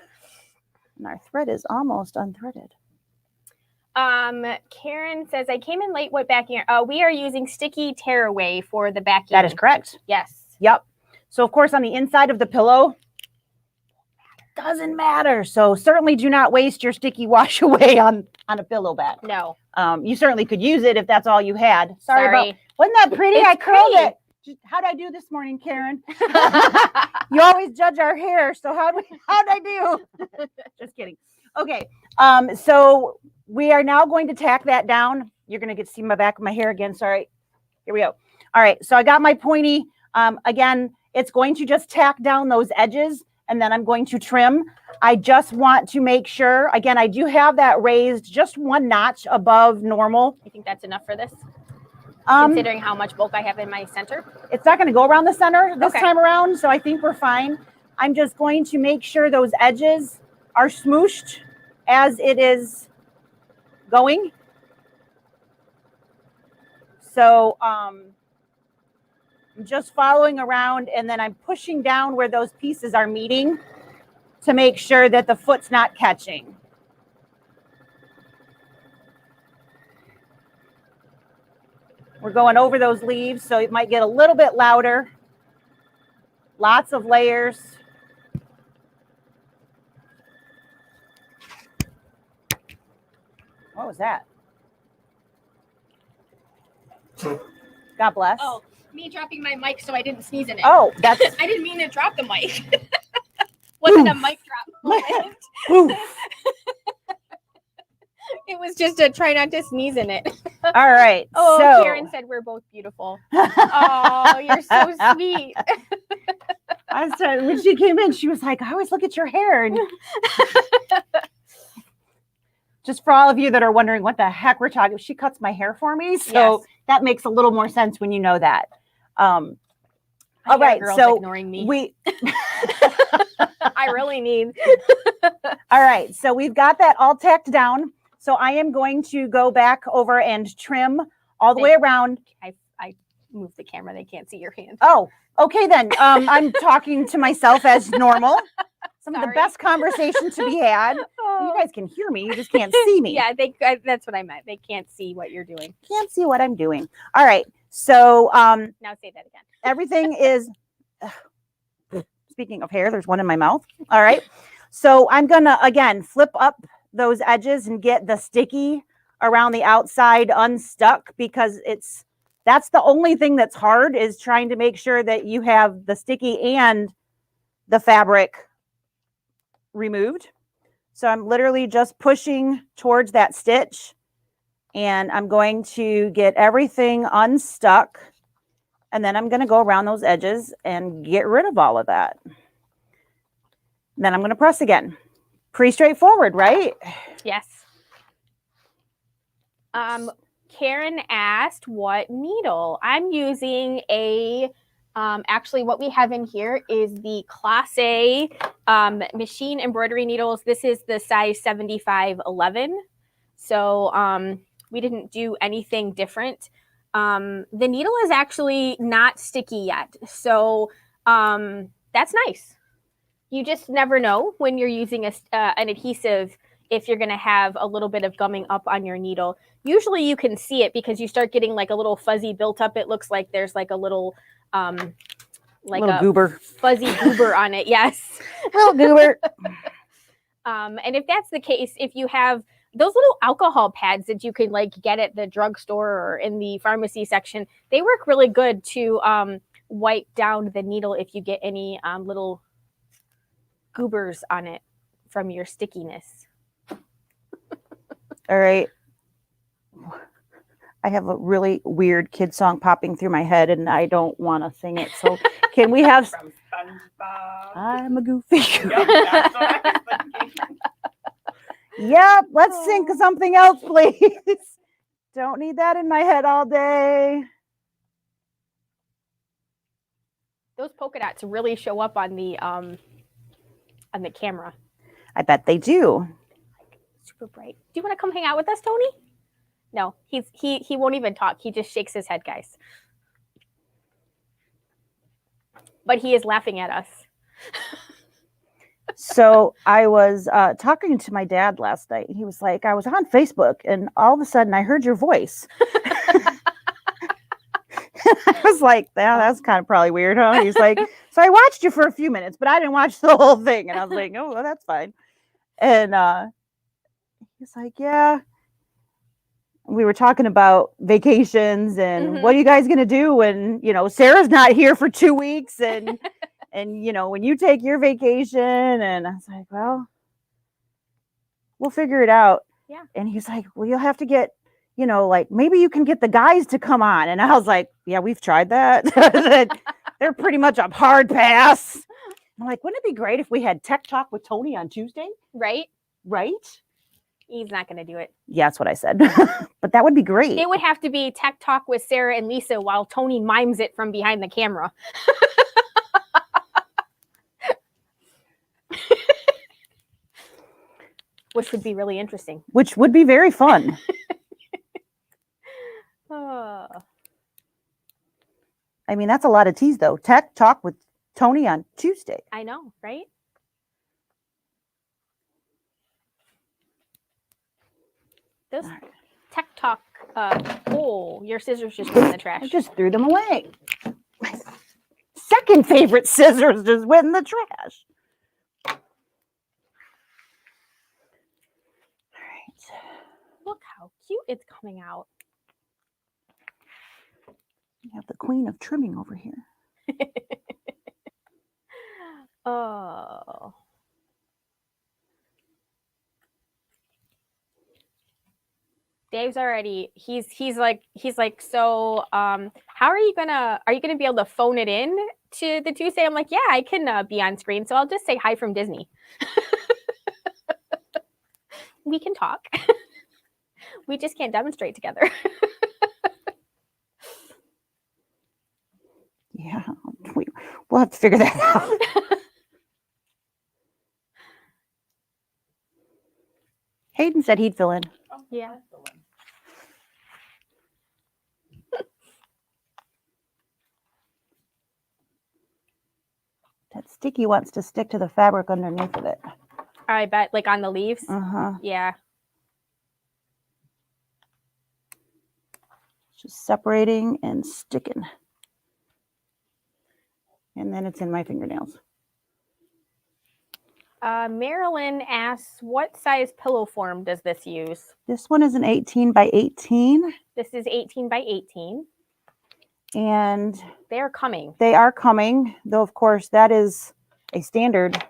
And our thread is almost unthreaded. Karen says, I came in late. What backing? We are using sticky tearaway for the backing. That is correct. Yes. Yep. So, of course, on the inside of the pillow, doesn't matter. So certainly do not waste your sticky wash away on a pillow back. No. You certainly could use it if that's all you had. Sorry. Wasn't that pretty? It's I curled pretty. it. How'd I do this morning, Karen? You always judge our hair. So how'd I do? Just kidding. Okay. So we are now going to tack that down. You're going to get to see my back of my hair again. Sorry. Here we go. All right. So I got my pointy. Again, it's going to just tack down those edges, and then I'm going to trim. I just want to make sure, again, I do have that raised just 1 notch above normal. You think that's enough for this? Considering how much bulk I have in my center? It's not going to go around the center this time around, so I think we're fine. I'm just going to make sure those edges are smooshed as it is going. So I'm just following around, and then I'm pushing down where those pieces are meeting to make sure that the foot's not catching. We're going over those leaves, so it might get a little bit louder. Lots of layers. What was that? God bless. Oh, me dropping my mic so I didn't sneeze in it. Oh, that's... I didn't mean to drop the mic. Wasn't a mic drop moment. It was just a try not to sneeze in it. All right. Oh, so... Karen said we're both beautiful. Oh, you're so sweet. When she came in, she was like, I always look at your hair. And just for all of you that are wondering what the heck we're talking, she cuts my hair for me. So that makes a little more sense when you know that. All right. So ignoring me. I really need. All right. So we've got that all tacked down. So I am going to go back over and trim all the way around. I moved the camera. They can't see your hand. Oh, okay then. I'm talking to myself as normal. Some of the best conversation to be had. You guys can hear me. You just can't see me. Yeah, that's what I meant. They can't see what you're doing. Can't see what I'm doing. All right. So now say that again. Everything is... Speaking of hair, there's one in my mouth. All right. So I'm going to, again, flip up those edges and get the sticky around the outside unstuck, because that's the only thing that's hard, is trying to make sure that you have the sticky and the fabric removed. So I'm literally just pushing towards that stitch, and I'm going to get everything unstuck, and then I'm going to go around those edges and get rid of all of that. Then I'm going to press again. Pretty straightforward, right? Yes. Karen asked what needle. I'm using a, actually what we have in here is the Class A machine embroidery needles. This is the size 7511. So we didn't do anything different. The needle is actually not sticky yet. So that's nice. You just never know when you're using an adhesive if you're going to have a little bit of gumming up on your needle. Usually you can see it because you start getting like a little fuzzy built up. It looks like there's like a little goober, fuzzy goober on it. Yes. Little goober. And if that's the case, if you have those little alcohol pads that you can like get at the drugstore or in the pharmacy section, they work really good to wipe down the needle if you get any little goobers on it from your stickiness. All right. I have a really weird kid song popping through my head, and I don't want to sing it. So can we have... From SpongeBob. I'm a goofy. Yep, that's what I was thinking. Yep, let's sing something else, please. Don't need that in my head all day. Those polka dots really show up on the camera. I bet they do. Super bright. Do you want to come hang out with us, Tony? No, he won't even talk. He just shakes his head, guys. But he is laughing at us. So I was talking to my dad last night. He was like, I was on Facebook, and all of a sudden I heard your voice. I was like, yeah, that's kind of probably weird, huh? He's like, so I watched you for a few minutes, but I didn't watch the whole thing. And I was like, oh, well, that's fine. And he's like, yeah. We were talking about vacations and what are you guys going to do when, Sarah's not here for 2 weeks and, when you take your vacation. And I was like, well, we'll figure it out. Yeah. And he's like, well, you'll have to get, like maybe you can get the guys to come on. And I was like, yeah, we've tried that. They're pretty much a hard pass. I'm like, wouldn't it be great if we had Tech Talk with Tony on Tuesday? Right? He's not going to do it. Yeah, that's what I said. But that would be great. It would have to be Tech Talk with Sarah and Lisa while Tony mimes it from behind the camera. Which would be really interesting. Which would be very fun. I mean, that's a lot of tease, though. Tech Talk with Tony on Tuesday. I know, right? Those Tech Talk, your scissors just went in the trash. I just threw them away. My second favorite scissors just went in the trash. All right. Look how cute it's coming out. We have the queen of trimming over here. Oh. Dave's already, he's like, so how are you gonna be able to phone it in to the Tuesday? I'm like, yeah, I can be on screen, so I'll just say hi from Disney. We can talk. We just can't demonstrate together. Yeah, we'll have to figure that out. Hayden said he'd fill in. Oh, yeah. That sticky wants to stick to the fabric underneath of it. I bet, like on the leaves. Yeah. Just separating and sticking. And then it's in my fingernails. Marilyn asks, what size pillow form does this use? This one is an 18 by 18. This is 18 by 18. And they are coming. They are coming, though, of course, that is a standard.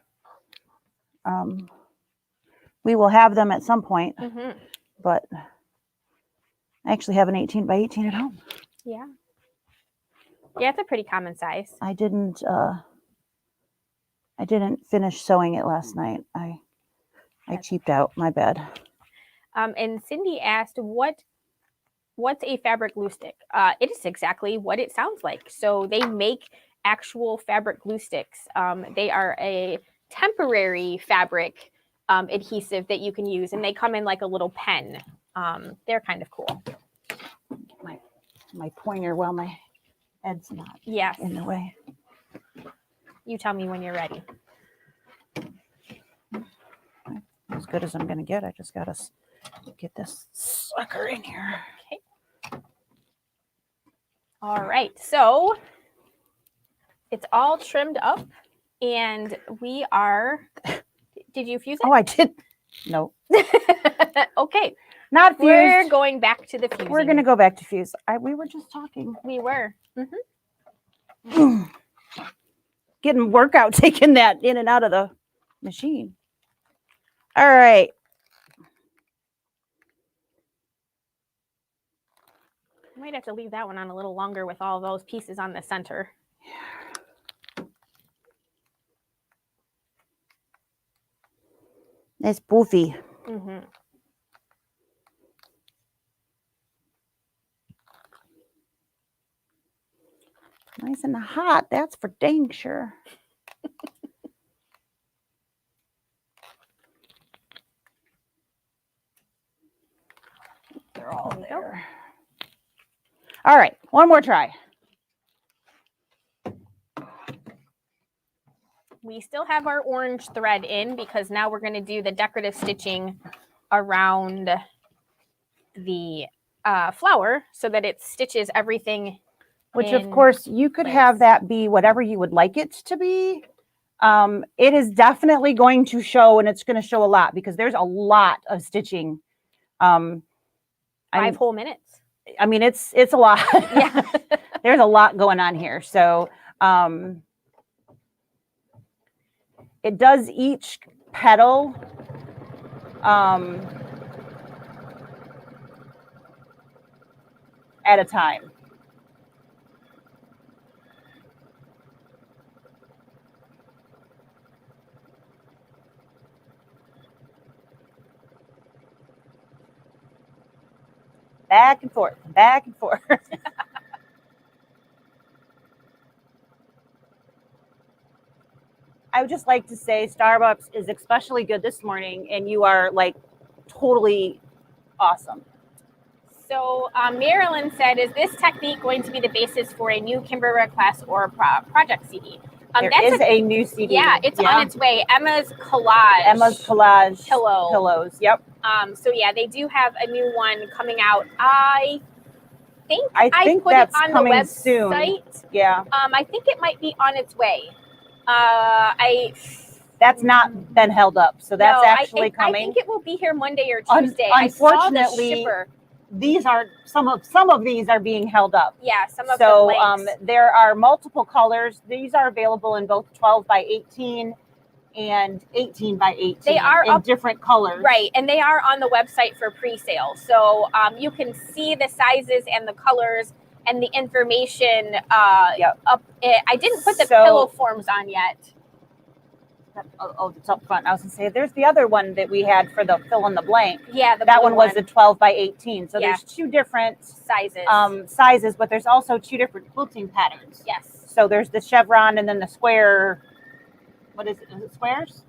We will have them at some point, but I actually have an 18 by 18 at home. Yeah. Yeah, it's a pretty common size. I didn't finish sewing it last night. I cheaped out. My bad. And Cindy asked, what's a fabric glue stick? It is exactly what it sounds like. So they make actual fabric glue sticks. They are a temporary fabric adhesive that you can use, and they come in like a little pen. They're kind of cool. My pointer while my head's not in the way. You tell me when you're ready. As good as I'm going to get. I just got to get this sucker in here. Okay. All right. So it's all trimmed up, and we are. Did you fuse it? Oh, I did. No. Okay. Not fused. We're going back to the fusing. We're going to go back to fuse. We were just talking. We were. Getting workout, taking that in and out of the machine. All right. I might have to leave that one on a little longer with all those pieces on the center. Nice poofy. Nice and hot, that's for dang sure. They're all there. All right, one more try. We still have our orange thread in because now we're going to do the decorative stitching around the flower so that it stitches everything. Which, of course, you could have that be whatever you would like it to be. It is definitely going to show, and it's going to show a lot because there's a lot of stitching. 5 whole minutes. I mean, it's a lot. Yeah. There's a lot going on here. So it does each petal at a time. Back and forth, back and forth. I would just like to say Starbucks is especially good this morning, and you are like totally awesome. So Marilyn said, is this technique going to be the basis for a new Kimberly class or project CD? There is a new CD. Yeah, it's on its way. Emma's Collage Pillows. Yep. So yeah, they do have a new one coming out. I think I put that's it on coming the website. Soon. Yeah. I think it might be on its way. That's not been held up, so that's actually coming. I think it will be here Monday or Tuesday. Unfortunately, I saw the shipper. these are some of these are being held up. Yeah, some of so the blanks. there are multiple colors. These are available in both 12 by 18 and 18 by 18. They are in different colors. Right, and they are on the website for pre-sale. So you can see the sizes and the colors and the information up. I didn't put the pillow forms on yet. Oh, it's up front. I was gonna say there's the other one that we had for the fill in the blank. Yeah, that one was the 12 by 18. So there's two different sizes, but there's also two different quilting patterns. Yes. So there's the chevron and then the square. What is it? Is it squares?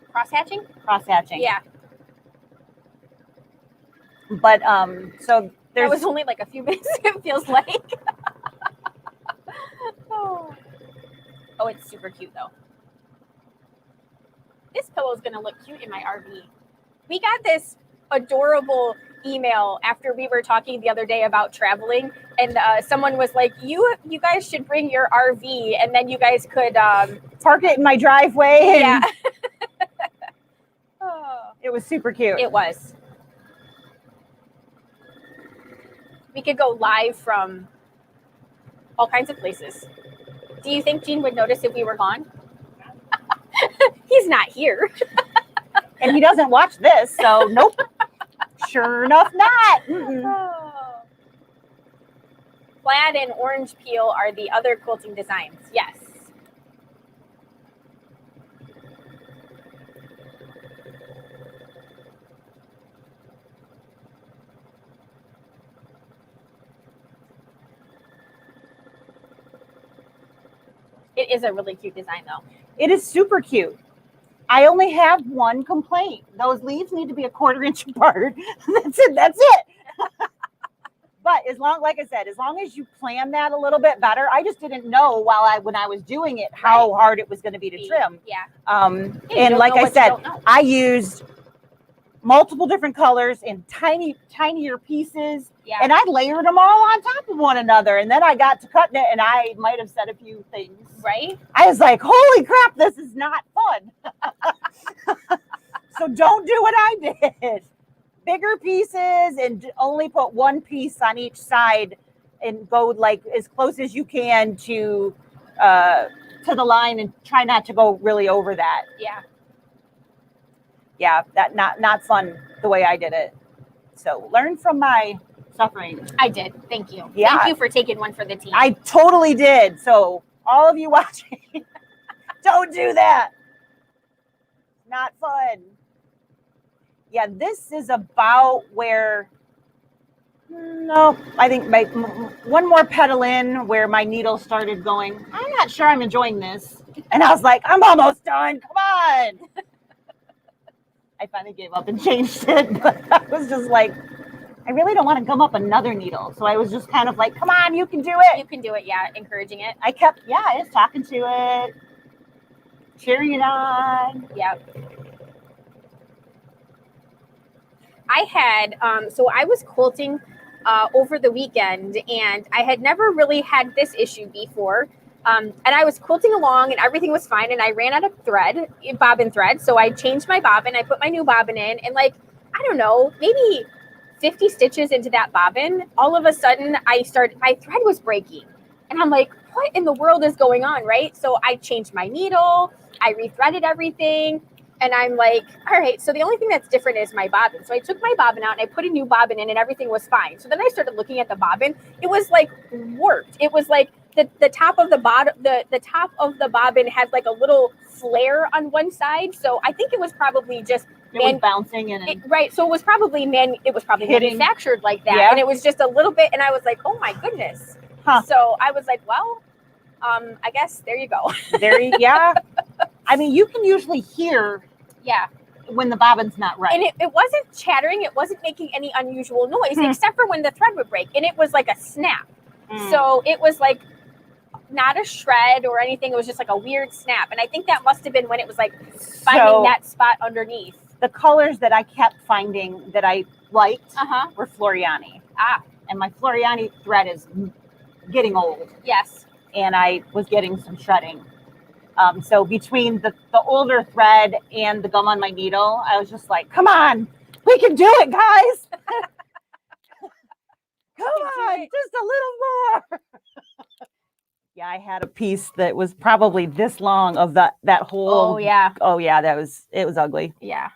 Cross hatching. Cross hatching. Yeah. But so that was only like a few minutes. It feels like. Oh, it's super cute though. This pillow is going to look cute in my RV. We got this adorable email after we were talking the other day about traveling, and someone was like, you guys should bring your RV, and then you guys could park it in my driveway. Yeah. It was super cute. It was. We could go live from all kinds of places. Do you think Gene would notice if we were gone? He's not here. And he doesn't watch this, so nope. Sure enough, not. Plaid and orange peel are the other quilting designs. Yes. It is a really cute design, though. It is super cute. I only have one complaint. Those leaves need to be a 1/4 inch apart. That's it. But like I said, as long as you plan that a little bit better, I just didn't know when I was doing it how hard it was going to be to trim. Yeah. And like I said, I used multiple different colors in tinier pieces. Yeah. And I layered them all on top of one another. And then I got to cutting it, and I might have said a few things. Right? I was like, holy crap, this is not fun. So don't do what I did. Bigger pieces and only put one piece on each side and go like as close as you can to the line and try not to go really over that. Yeah. Yeah, that not fun the way I did it. So learn from my suffering. I did. Thank you. Yeah. Thank you for taking one for the team. I totally did. So all of you watching, don't do that. Not fun. Yeah, this is about where, no, I think one more pedal in where my needle started going, I'm not sure I'm enjoying this. And I was like, I'm almost done. Come on. I finally gave up and changed it. But I was just like, I really don't want to gum up another needle. So I was just kind of like, come on, you can do it. You can do it. Yeah. Encouraging it. I was talking to it, cheering it on. Yep. I had, so I was quilting over the weekend, and I had never really had this issue before. And I was quilting along and everything was fine. And I ran out of thread, bobbin thread. So I changed my bobbin. I put my new bobbin in, and like, I don't know, maybe 50 stitches into that bobbin, all of a sudden my thread was breaking. And I'm like, what in the world is going on, right? So I changed my needle, I rethreaded everything, and I'm like, all right, so the only thing that's different is my bobbin. So I took my bobbin out and I put a new bobbin in and everything was fine. So then I started looking at the bobbin. It was like warped. It was like the top of the top of the bobbin had like a little flare on one side. So I think it was probably just was bouncing and right. So it was probably hitting. manufactured like that. Yeah. And it was just a little bit, and I was like, oh my goodness. Huh. So I was like, well, I guess there you go. Yeah. I mean, you can usually hear when the bobbin's not right. And it wasn't chattering. It wasn't making any unusual noise except for when the thread would break. And it was like a snap. So it was like not a shred or anything. It was just like a weird snap. And I think that must have been when it was like finding that spot underneath. The colors that I kept finding that I liked were Floriani. And my Floriani thread is getting old. Yes. And I was getting some shredding. So between the older thread and the gum on my needle, I was just like, come on, we can do it, guys. on, just a little more. Yeah, I had a piece that was probably this long of that whole. Oh yeah. Oh yeah, it was ugly. Yeah.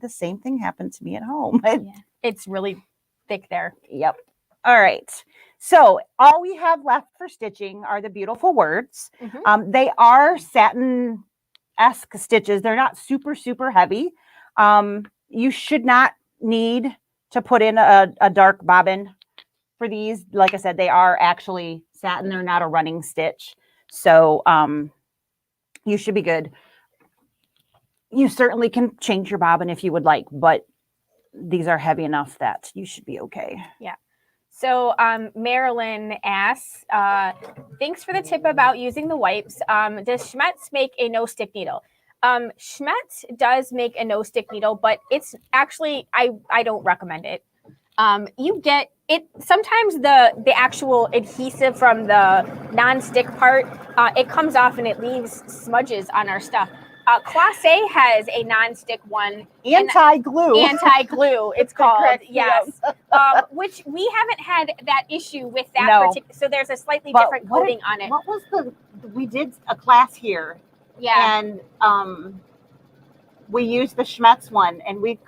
The same thing happened to me at home. Yeah. It's really thick there. Yep. All right. So all we have left for stitching are the beautiful words. They are satin-esque stitches. They're not super, super heavy. You should not need to put in a dark bobbin for these. Like I said, they are actually satin. They're not a running stitch. So you should be good. You certainly can change your bobbin if you would like, but these are heavy enough that you should be okay. Yeah. So Marilyn asks, thanks for the tip about using the wipes. Does Schmetz make a no-stick needle? Schmetz does make a no-stick needle, but it's actually, I don't recommend it. You get it, sometimes the actual adhesive from the non-stick part, it comes off and it leaves smudges on our stuff. Class A has a non-stick one. Anti-glue. Anti-glue, it's called. Yes. Which we haven't had that issue with that particular. So there's a slightly different coating on it. What was we did a class here. Yeah. And we used the Schmetz one, and we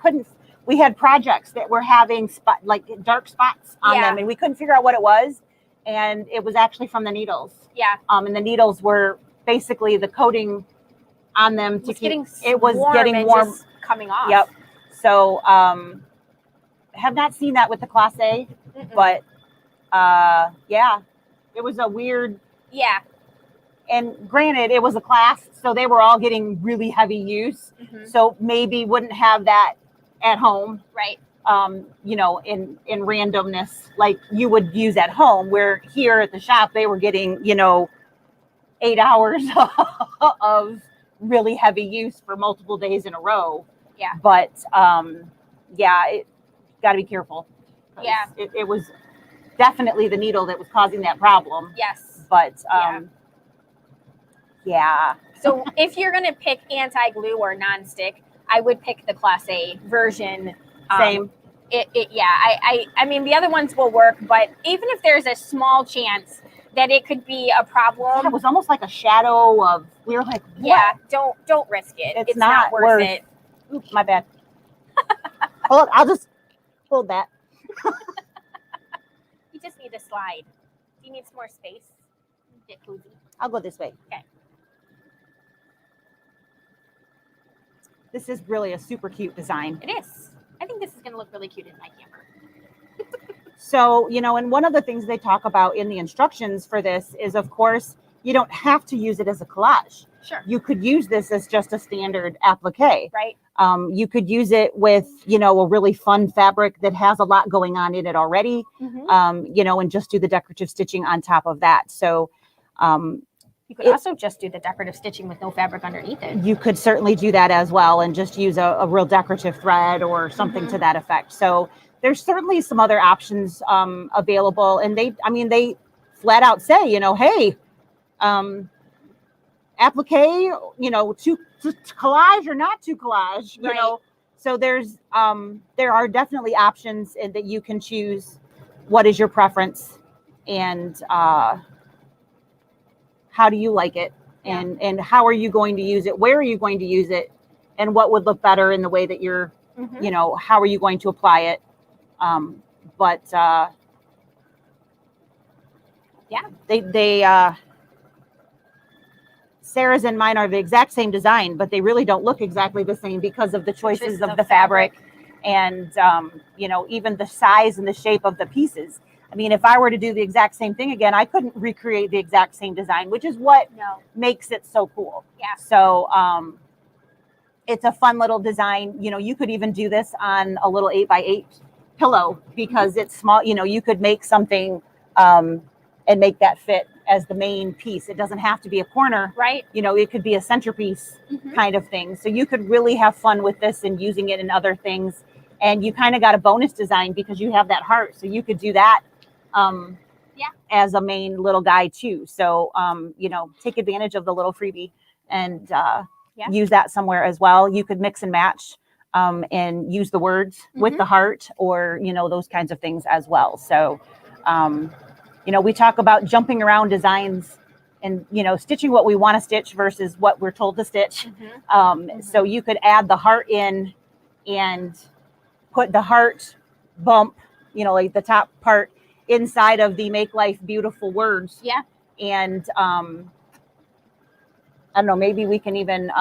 had projects that were having like dark spots on them, and we couldn't figure out what it was. And it was actually from the needles. Yeah. And the needles were basically the coating on them to keep it was getting warm, just coming off. Yep. So have not seen that with the Class A, but yeah, it was a weird. Yeah. And granted, it was a class, so they were all getting really heavy use. So maybe wouldn't have that at home, right? You know, in randomness like you would use at home. Where here at the shop, they were getting 8 hours of really heavy use for multiple days in a row. Yeah. But yeah, it got to be careful. Yeah. It was definitely the needle that was causing that problem. Yes. But yeah. So if you're gonna pick anti-glue or non-stick, I would pick the Class A version. Same. I mean the other ones will work, but even if there's a small chance that it could be a problem. It was almost like a shadow of, we were like, what? Yeah, don't risk it. It's not worth it. Oops, my bad. Hold on, I'll just hold that. You just need to slide. Do you need some more space? Get cozy. I'll go this way. Okay. This is really a super cute design. It is. I think this is going to look really cute in my camper. So, and one of the things they talk about in the instructions for this is, of course, you don't have to use it as a collage. Sure. You could use this as just a standard applique. Right. You could use it with, a really fun fabric that has a lot going on in it already, and just do the decorative stitching on top of that. So you could also just do the decorative stitching with no fabric underneath it. You could certainly do that as well and just use a real decorative thread or something to that effect. So there's certainly some other options available. And they flat out say, hey, applique, to collage or not to collage, you know. So there are definitely options that you can choose. What is your preference, and how do you like it, and how are you going to use it? Where are you going to use it, and what would look better in the way that you're, how are you going to apply it? They Sarah's and mine are the exact same design, but they really don't look exactly the same because of the choices of the fabric and, even the size and the shape of the pieces. I mean, if I were to do the exact same thing again, I couldn't recreate the exact same design, which is what makes it so cool. Yeah. So it's a fun little design. You could even do this on a little 8x8 pillow because it's small. You could make something and make that fit as the main piece. It doesn't have to be a corner, right? It could be a centerpiece kind of thing. So you could really have fun with this and using it in other things. And you kind of got a bonus design because you have that heart. So you could do that as a main little guy too. So, take advantage of the little freebie and use that somewhere as well. You could mix and match and use the words with the heart or, those kinds of things as well. So We talk about jumping around designs and, stitching what we want to stitch versus what we're told to stitch. So you could add the heart in and put the heart bump, like the top part inside of the Make Life Beautiful words. Yeah. And I don't know, maybe we can even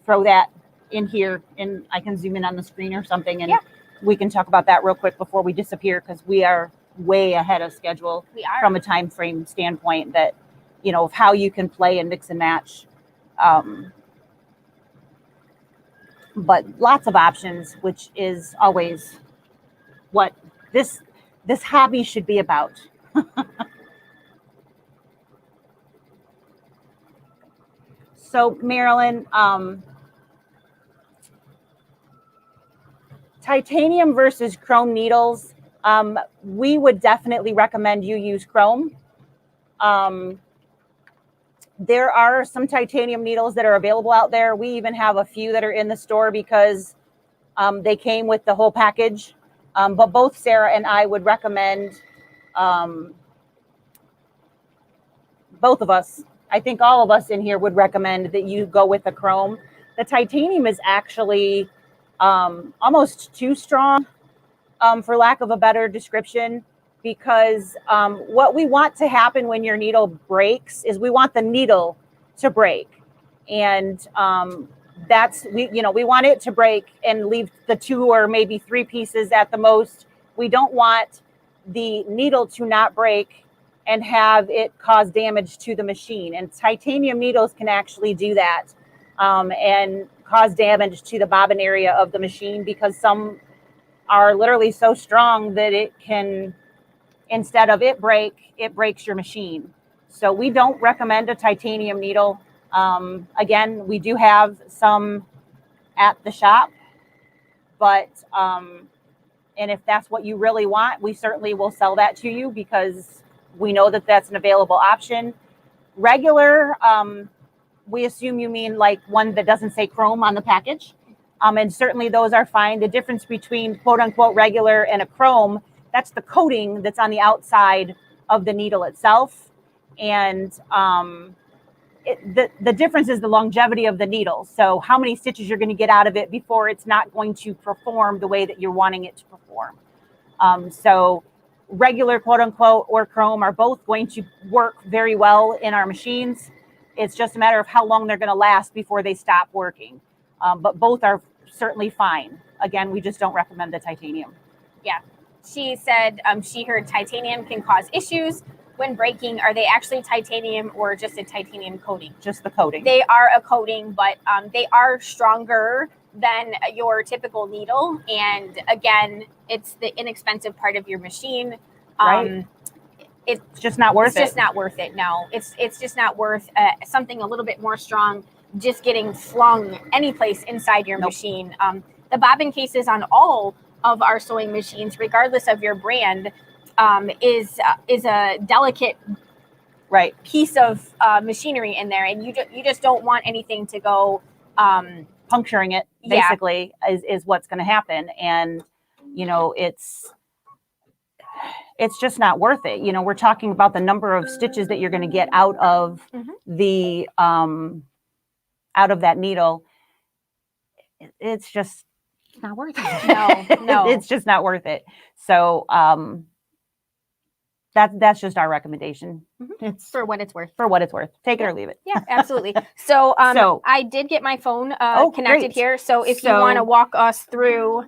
throw that in here and I can zoom in on the screen or something. And we can talk about that real quick before we disappear, because we are way ahead of schedule from a time frame standpoint that, of how you can play and mix and match. But lots of options, which is always what this hobby should be about. So Marilyn, titanium versus chrome needles, we would definitely recommend you use chrome. There are some titanium needles that are available out there. We even have a few that are in the store because they came with the whole package. But both Sarah and I would recommend, both of us, I think all of us in here would recommend that you go with the chrome. The titanium is actually almost too strong, for lack of a better description, because what we want to happen when your needle breaks is we want the needle to break. And we want it to break and leave the 2 or maybe 3 pieces at the most. We don't want the needle to not break and have it cause damage to the machine. And titanium needles can actually do that and cause damage to the bobbin area of the machine, because some are literally so strong that it can, instead of it breaks your machine. So we don't recommend a titanium needle. Again, we do have some at the shop, but and if that's what you really want, we certainly will sell that to you, because we know that that's an available option. Regular, we assume you mean like one that doesn't say chrome on the package. And certainly those are fine. The difference between quote unquote regular and a chrome, that's the coating that's on the outside of the needle itself. And the difference is the longevity of the needle. So how many stitches you're going to get out of it before it's not going to perform the way that you're wanting it to perform. So regular quote unquote or chrome are both going to work very well in our machines. It's just a matter of how long they're going to last before they stop working. But both are certainly fine. Again, we just don't recommend the titanium. Yeah. She said she heard titanium can cause issues when breaking. Are they actually titanium or just a titanium coating? Just the coating. They are a coating, but they are stronger than your typical needle. And again, it's the inexpensive part of your machine. Right. It's just not worth it. It's just not worth it. No, it's just not worth something a little bit more strong just getting flung any place inside your machine. The bobbin cases on all of our sewing machines, regardless of your brand, is a delicate piece of machinery in there, and you just don't want anything to go puncturing it. Basically, is what's going to happen, and it's just not worth it. We're talking about the number of stitches that you're going to get out of the out of that needle. It's just not worth it. No, it's just not worth it. So that's just our recommendation. It's for what it's worth. For what it's worth. Take it or leave it. Yeah, absolutely. So I did get my phone connected here. So if you want to walk us through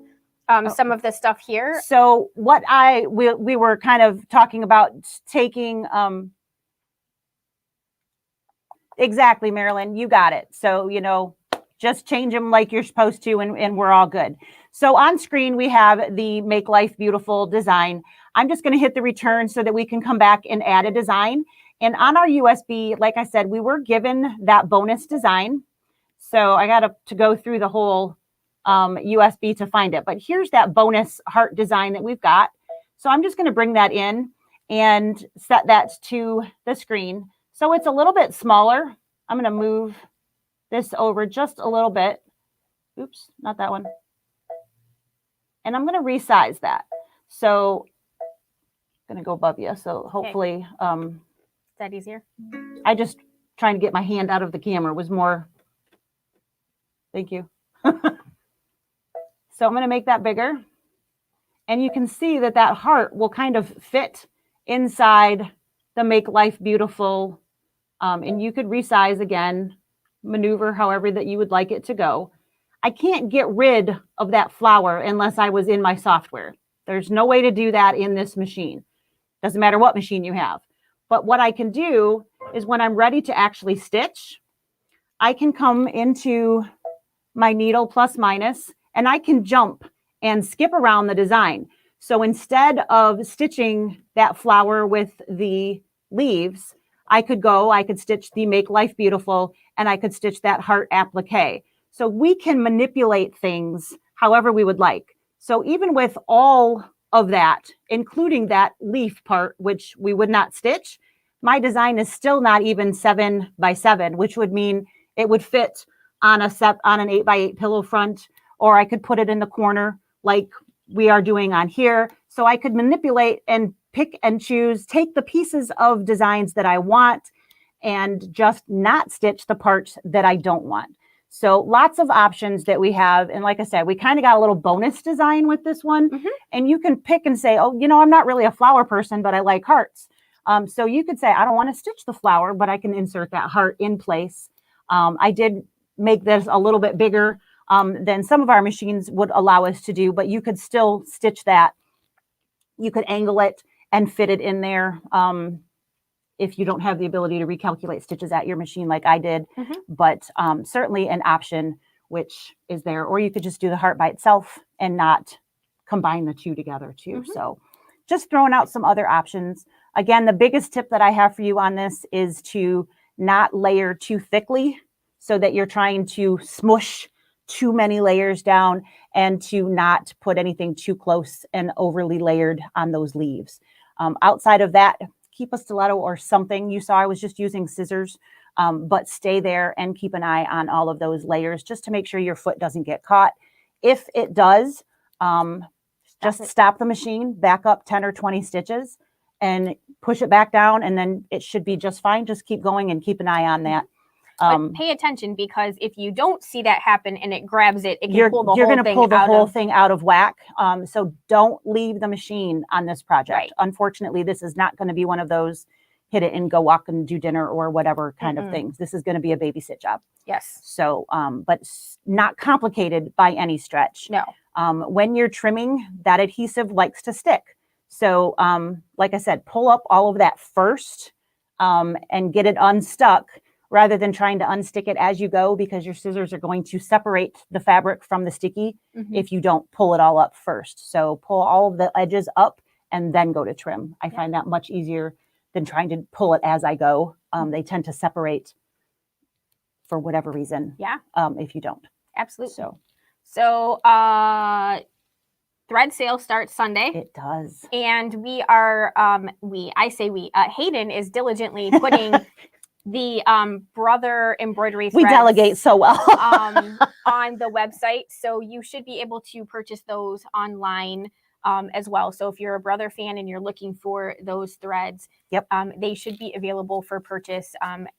some of the stuff here. So what we were kind of talking about taking exactly, Marilyn, you got it. So, just change them like you're supposed to, and we're all good. So on screen, we have the Make Life Beautiful design. I'm just going to hit the return so that we can come back and add a design. And on our USB, like I said, we were given that bonus design. So I got to go through the whole USB to find it. But here's that bonus heart design that we've got. So I'm just going to bring that in and set that to the screen. So it's a little bit smaller. I'm going to move this over just a little bit. Oops, not that one. And I'm going to resize that. So going to go above you. So hopefully, Is that easier? I just trying to get my hand out of the camera was more. Thank you. So I'm going to make that bigger. And you can see that that heart will kind of fit inside the Make Life Beautiful. And you could resize again, maneuver however that you would like it to go. I can't get rid of that flower unless I was in my software. There's no way to do that in this machine. Doesn't matter what machine you have. But what I can do is when I'm ready to actually stitch, I can come into my needle plus minus, and I can jump and skip around the design. So instead of stitching that flower with the leaves, I could stitch the Make Life Beautiful, and I could stitch that heart applique. So we can manipulate things however we would like. So even with all of that, including that leaf part, which we would not stitch, my design is still not even 7 by 7, which would mean it would fit on an 8 by 8 pillow front, or I could put it in the corner like we are doing on here. So I could manipulate and pick and choose, take the pieces of designs that I want and just not stitch the parts that I don't want. So lots of options that we have. And like I said, we kind of got a little bonus design with this one. And you can pick and say, oh, I'm not really a flower person, but I like hearts. So you could say, I don't want to stitch the flower, but I can insert that heart in place. I did make this a little bit bigger than some of our machines would allow us to do, but you could still stitch that. You could angle it and fit it in there if you don't have the ability to recalculate stitches at your machine like I did. But certainly an option which is there. Or you could just do the heart by itself and not combine the two together too. So just throwing out some other options. Again, the biggest tip that I have for you on this is to not layer too thickly so that you're trying to smush too many layers down, and to not put anything too close and overly layered on those leaves. Outside of that, keep a stiletto or something. You saw I was just using scissors, but stay there and keep an eye on all of those layers just to make sure your foot doesn't get caught. If it does, just stop the machine, back up 10 or 20 stitches and push it back down, and then it should be just fine. Just keep going and keep an eye on that. But pay attention, because if you don't see that happen and it grabs it, it can pull the whole thing out. You're going to pull the whole thing out of whack. So don't leave the machine on this project. Right. Unfortunately, this is not going to be one of those hit it and go walk and do dinner or whatever kind of things. This is going to be a babysit job. Yes. So, but not complicated by any stretch. No. When you're trimming, that adhesive likes to stick. So, like I said, pull up all of that first and get it unstuck, rather than trying to unstick it as you go, because your scissors are going to separate the fabric from the sticky if you don't pull it all up first. So pull all of the edges up and then go to trim. I find that much easier than trying to pull it as I go. They tend to separate for whatever reason. Yeah. If you don't. Absolutely. So thread sale starts Sunday. It does. And we are, Hayden is diligently putting the brother embroidery threads, we delegate so well on the website, so you should be able to purchase those online as well. So if you're a brother fan and you're looking for those threads, they should be available for purchase.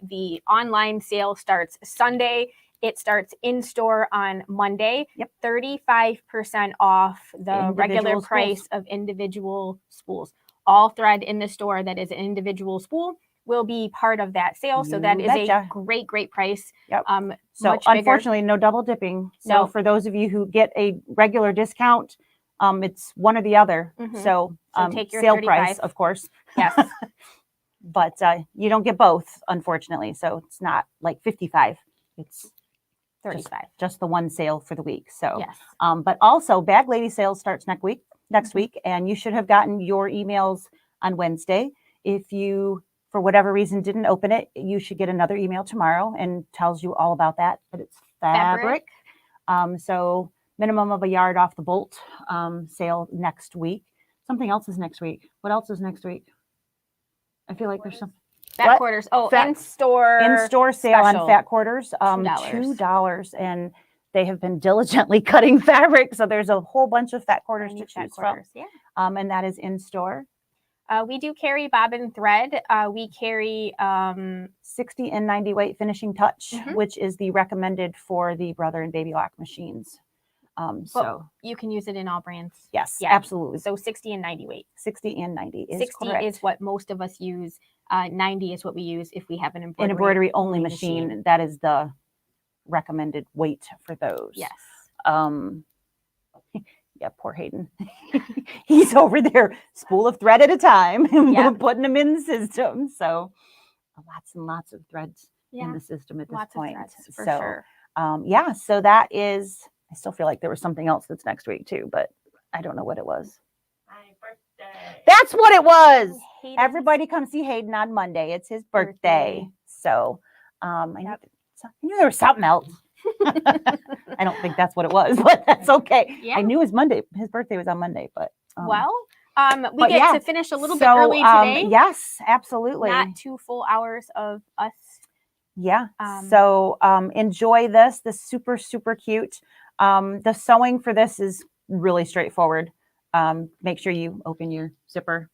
The online sale starts Sunday. It starts in store on Monday. 35% off the regular price of individual spools. All thread in the store that is an individual spool will be part of that sale. So that is a great, great price. So unfortunately, no double dipping. So for those of you who get a regular discount, it's one or the other. So take your sale 35. Price, of course. Yes. But you don't get both, unfortunately. So it's not like 55. It's 35. Just the one sale for the week. So yes. But also Bag Lady sale starts next week, and you should have gotten your emails on Wednesday. If you, for whatever reason, didn't open it, you should get another email tomorrow and tells you all about that. But it's fabric. So minimum of a yard off the bolt sale next week. Something else is next week. What else is next week? I feel like there's some fat quarters. Oh, in-store sale on fat quarters. $2, and they have been diligently cutting fabric, so there's a whole bunch of fat quarters to choose from. Yeah. And that is in store. We do carry bobbin thread. We carry 60 and 90 weight finishing touch, Mhm. which is the recommended for the brother and baby lock machines. So you can use it in all brands. yes, Yeah. absolutely. So 60 and 90 weight. 60 and 90 is 60 correct. is what most of us use. 90 is what we use if we have an An embroidery only machine. That is the recommended weight for those. Yes. Yeah, poor Hayden. He's over there, spool of thread at a time, and Yep. we're putting them in the system. So lots and lots of threads in the system at this point. Of threads, for so sure. Yeah, so that is, I still feel like there was something else that's next week too, but I don't know what it was. My birthday. That's what it was. Hayden's Everybody come see Hayden on Monday. It's his birthday. So I knew there was something else. I don't think that's what it was, but that's okay. Yeah. I knew his birthday was on Monday, but we get to finish a little bit early today. Yes, absolutely. Not 2 full hours of us. Yeah. So enjoy this. This is super, super cute. The sewing for this is really straightforward. Make sure you open your zipper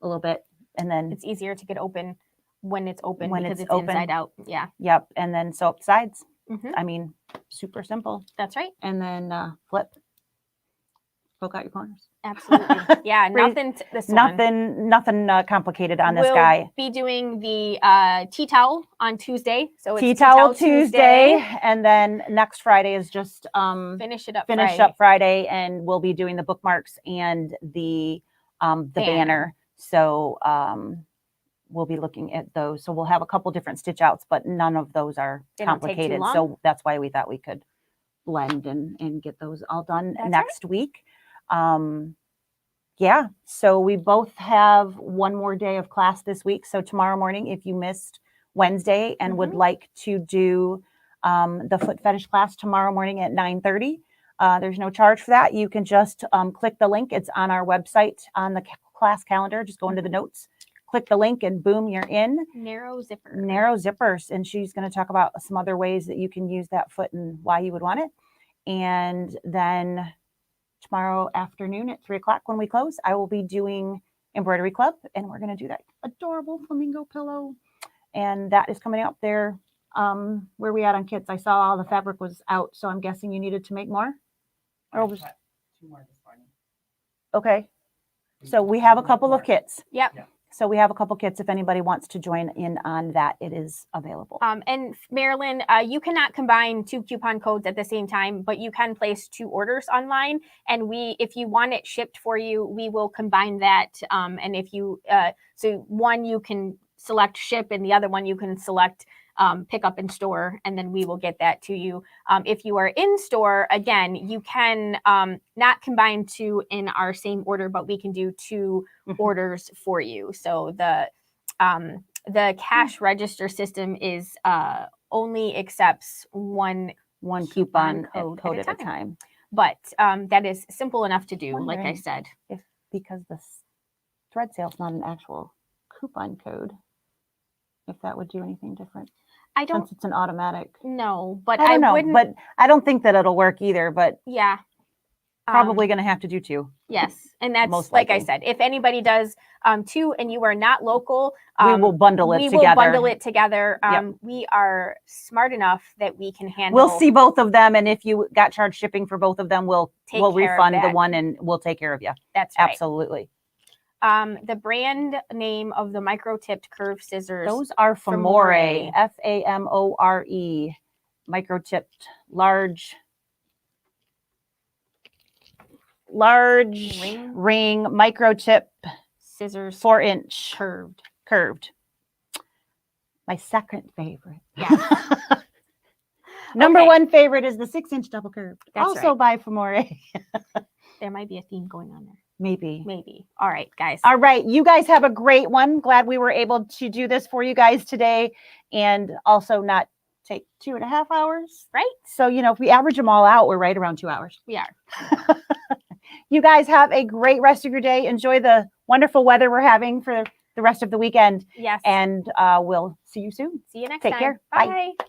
a little bit, and then It's easier to get open when it's open When because it's it's open. inside out. Yeah. Yep, and then sew up sides. Mhm. I mean, super simple. That's right. And then flip, poke out your corners. Absolutely. Yeah. Great. Nothing. This one. Nothing complicated on this We'll guy. be doing the tea towel on Tuesday. So it's Tea towel Tuesday, and then next Friday is just Finish it up. finish Friday. up Friday, and we'll be doing the bookmarks and the banner. So we'll be looking at those. So we'll have a couple different stitch outs, but none of those are They don't take too complicated. long. So that's why we thought we could blend and get those all done That's next week. Yeah, so we both have one more day of class this week. So tomorrow morning, if you missed Wednesday and would like to do the foot fetish class tomorrow morning at 9:30, there's no charge for that. You can just click the link. It's on our website on the class calendar. Just go into the notes, click the link, and boom, you're in. Narrow zipper. Narrow zippers. And she's going to talk about some other ways that you can use that foot and why you would want it. And then tomorrow afternoon at 3:00 when we close, I will be doing embroidery club, and we're going to do that adorable flamingo pillow. And that is coming up there. Where we at on kits? I saw all the fabric was out, so I'm guessing you needed to make more. Or was 2 more this morning. okay. So we have a couple of kits. Yep. Yeah. So we have a couple kits. If anybody wants to join in on that, it is available. And Marilyn, you cannot combine 2 coupon codes at the same time, but you can place 2 orders online. And if you want it shipped for you, we will combine that. And if you, so one you can select ship, and the other one you can select pick up in store, and then we will get that to you. If you are in store, again, you can not combine 2 in our same order, but we can do 2 orders for you. So the cash register system is only accepts one coupon code at a time. But that is simple enough to do, like I Wondering said. Because the thread sale is not an actual coupon code, if that would do anything different. I don't Since it's an automatic. know, but I don't know, wouldn't. but I don't think that it'll work either, but Yeah. probably going to have to do 2. Yes. And that's, Most like I likely. said, if anybody does 2 and you are not local, We will bundle it we together. will bundle it together. Yep. We are smart enough that we can handle. We'll see both of them, and if you got charged shipping for both of them, we'll Take care of refund the that. one, and we'll take care of you. That's right. Absolutely. The brand name of the micro tipped curved scissors. Those are Famore, Famore, micro tipped, large ring micro tip scissors 4-inch curved. My second favorite. Yeah. Number Okay. 1 favorite is the 6-inch double curved. That's Also right. by Famore. There might be a theme going on there. Maybe. All right, guys. All right. You guys have a great one. Glad we were able to do this for you guys today, and also not take 2.5 hours. Right. So, if we average them all out, we're right around 2 hours. We are. You guys have a great rest of your day. Enjoy the wonderful weather we're having for the rest of the weekend. Yes. And we'll see you soon. See you next Take time. care. Bye. Bye.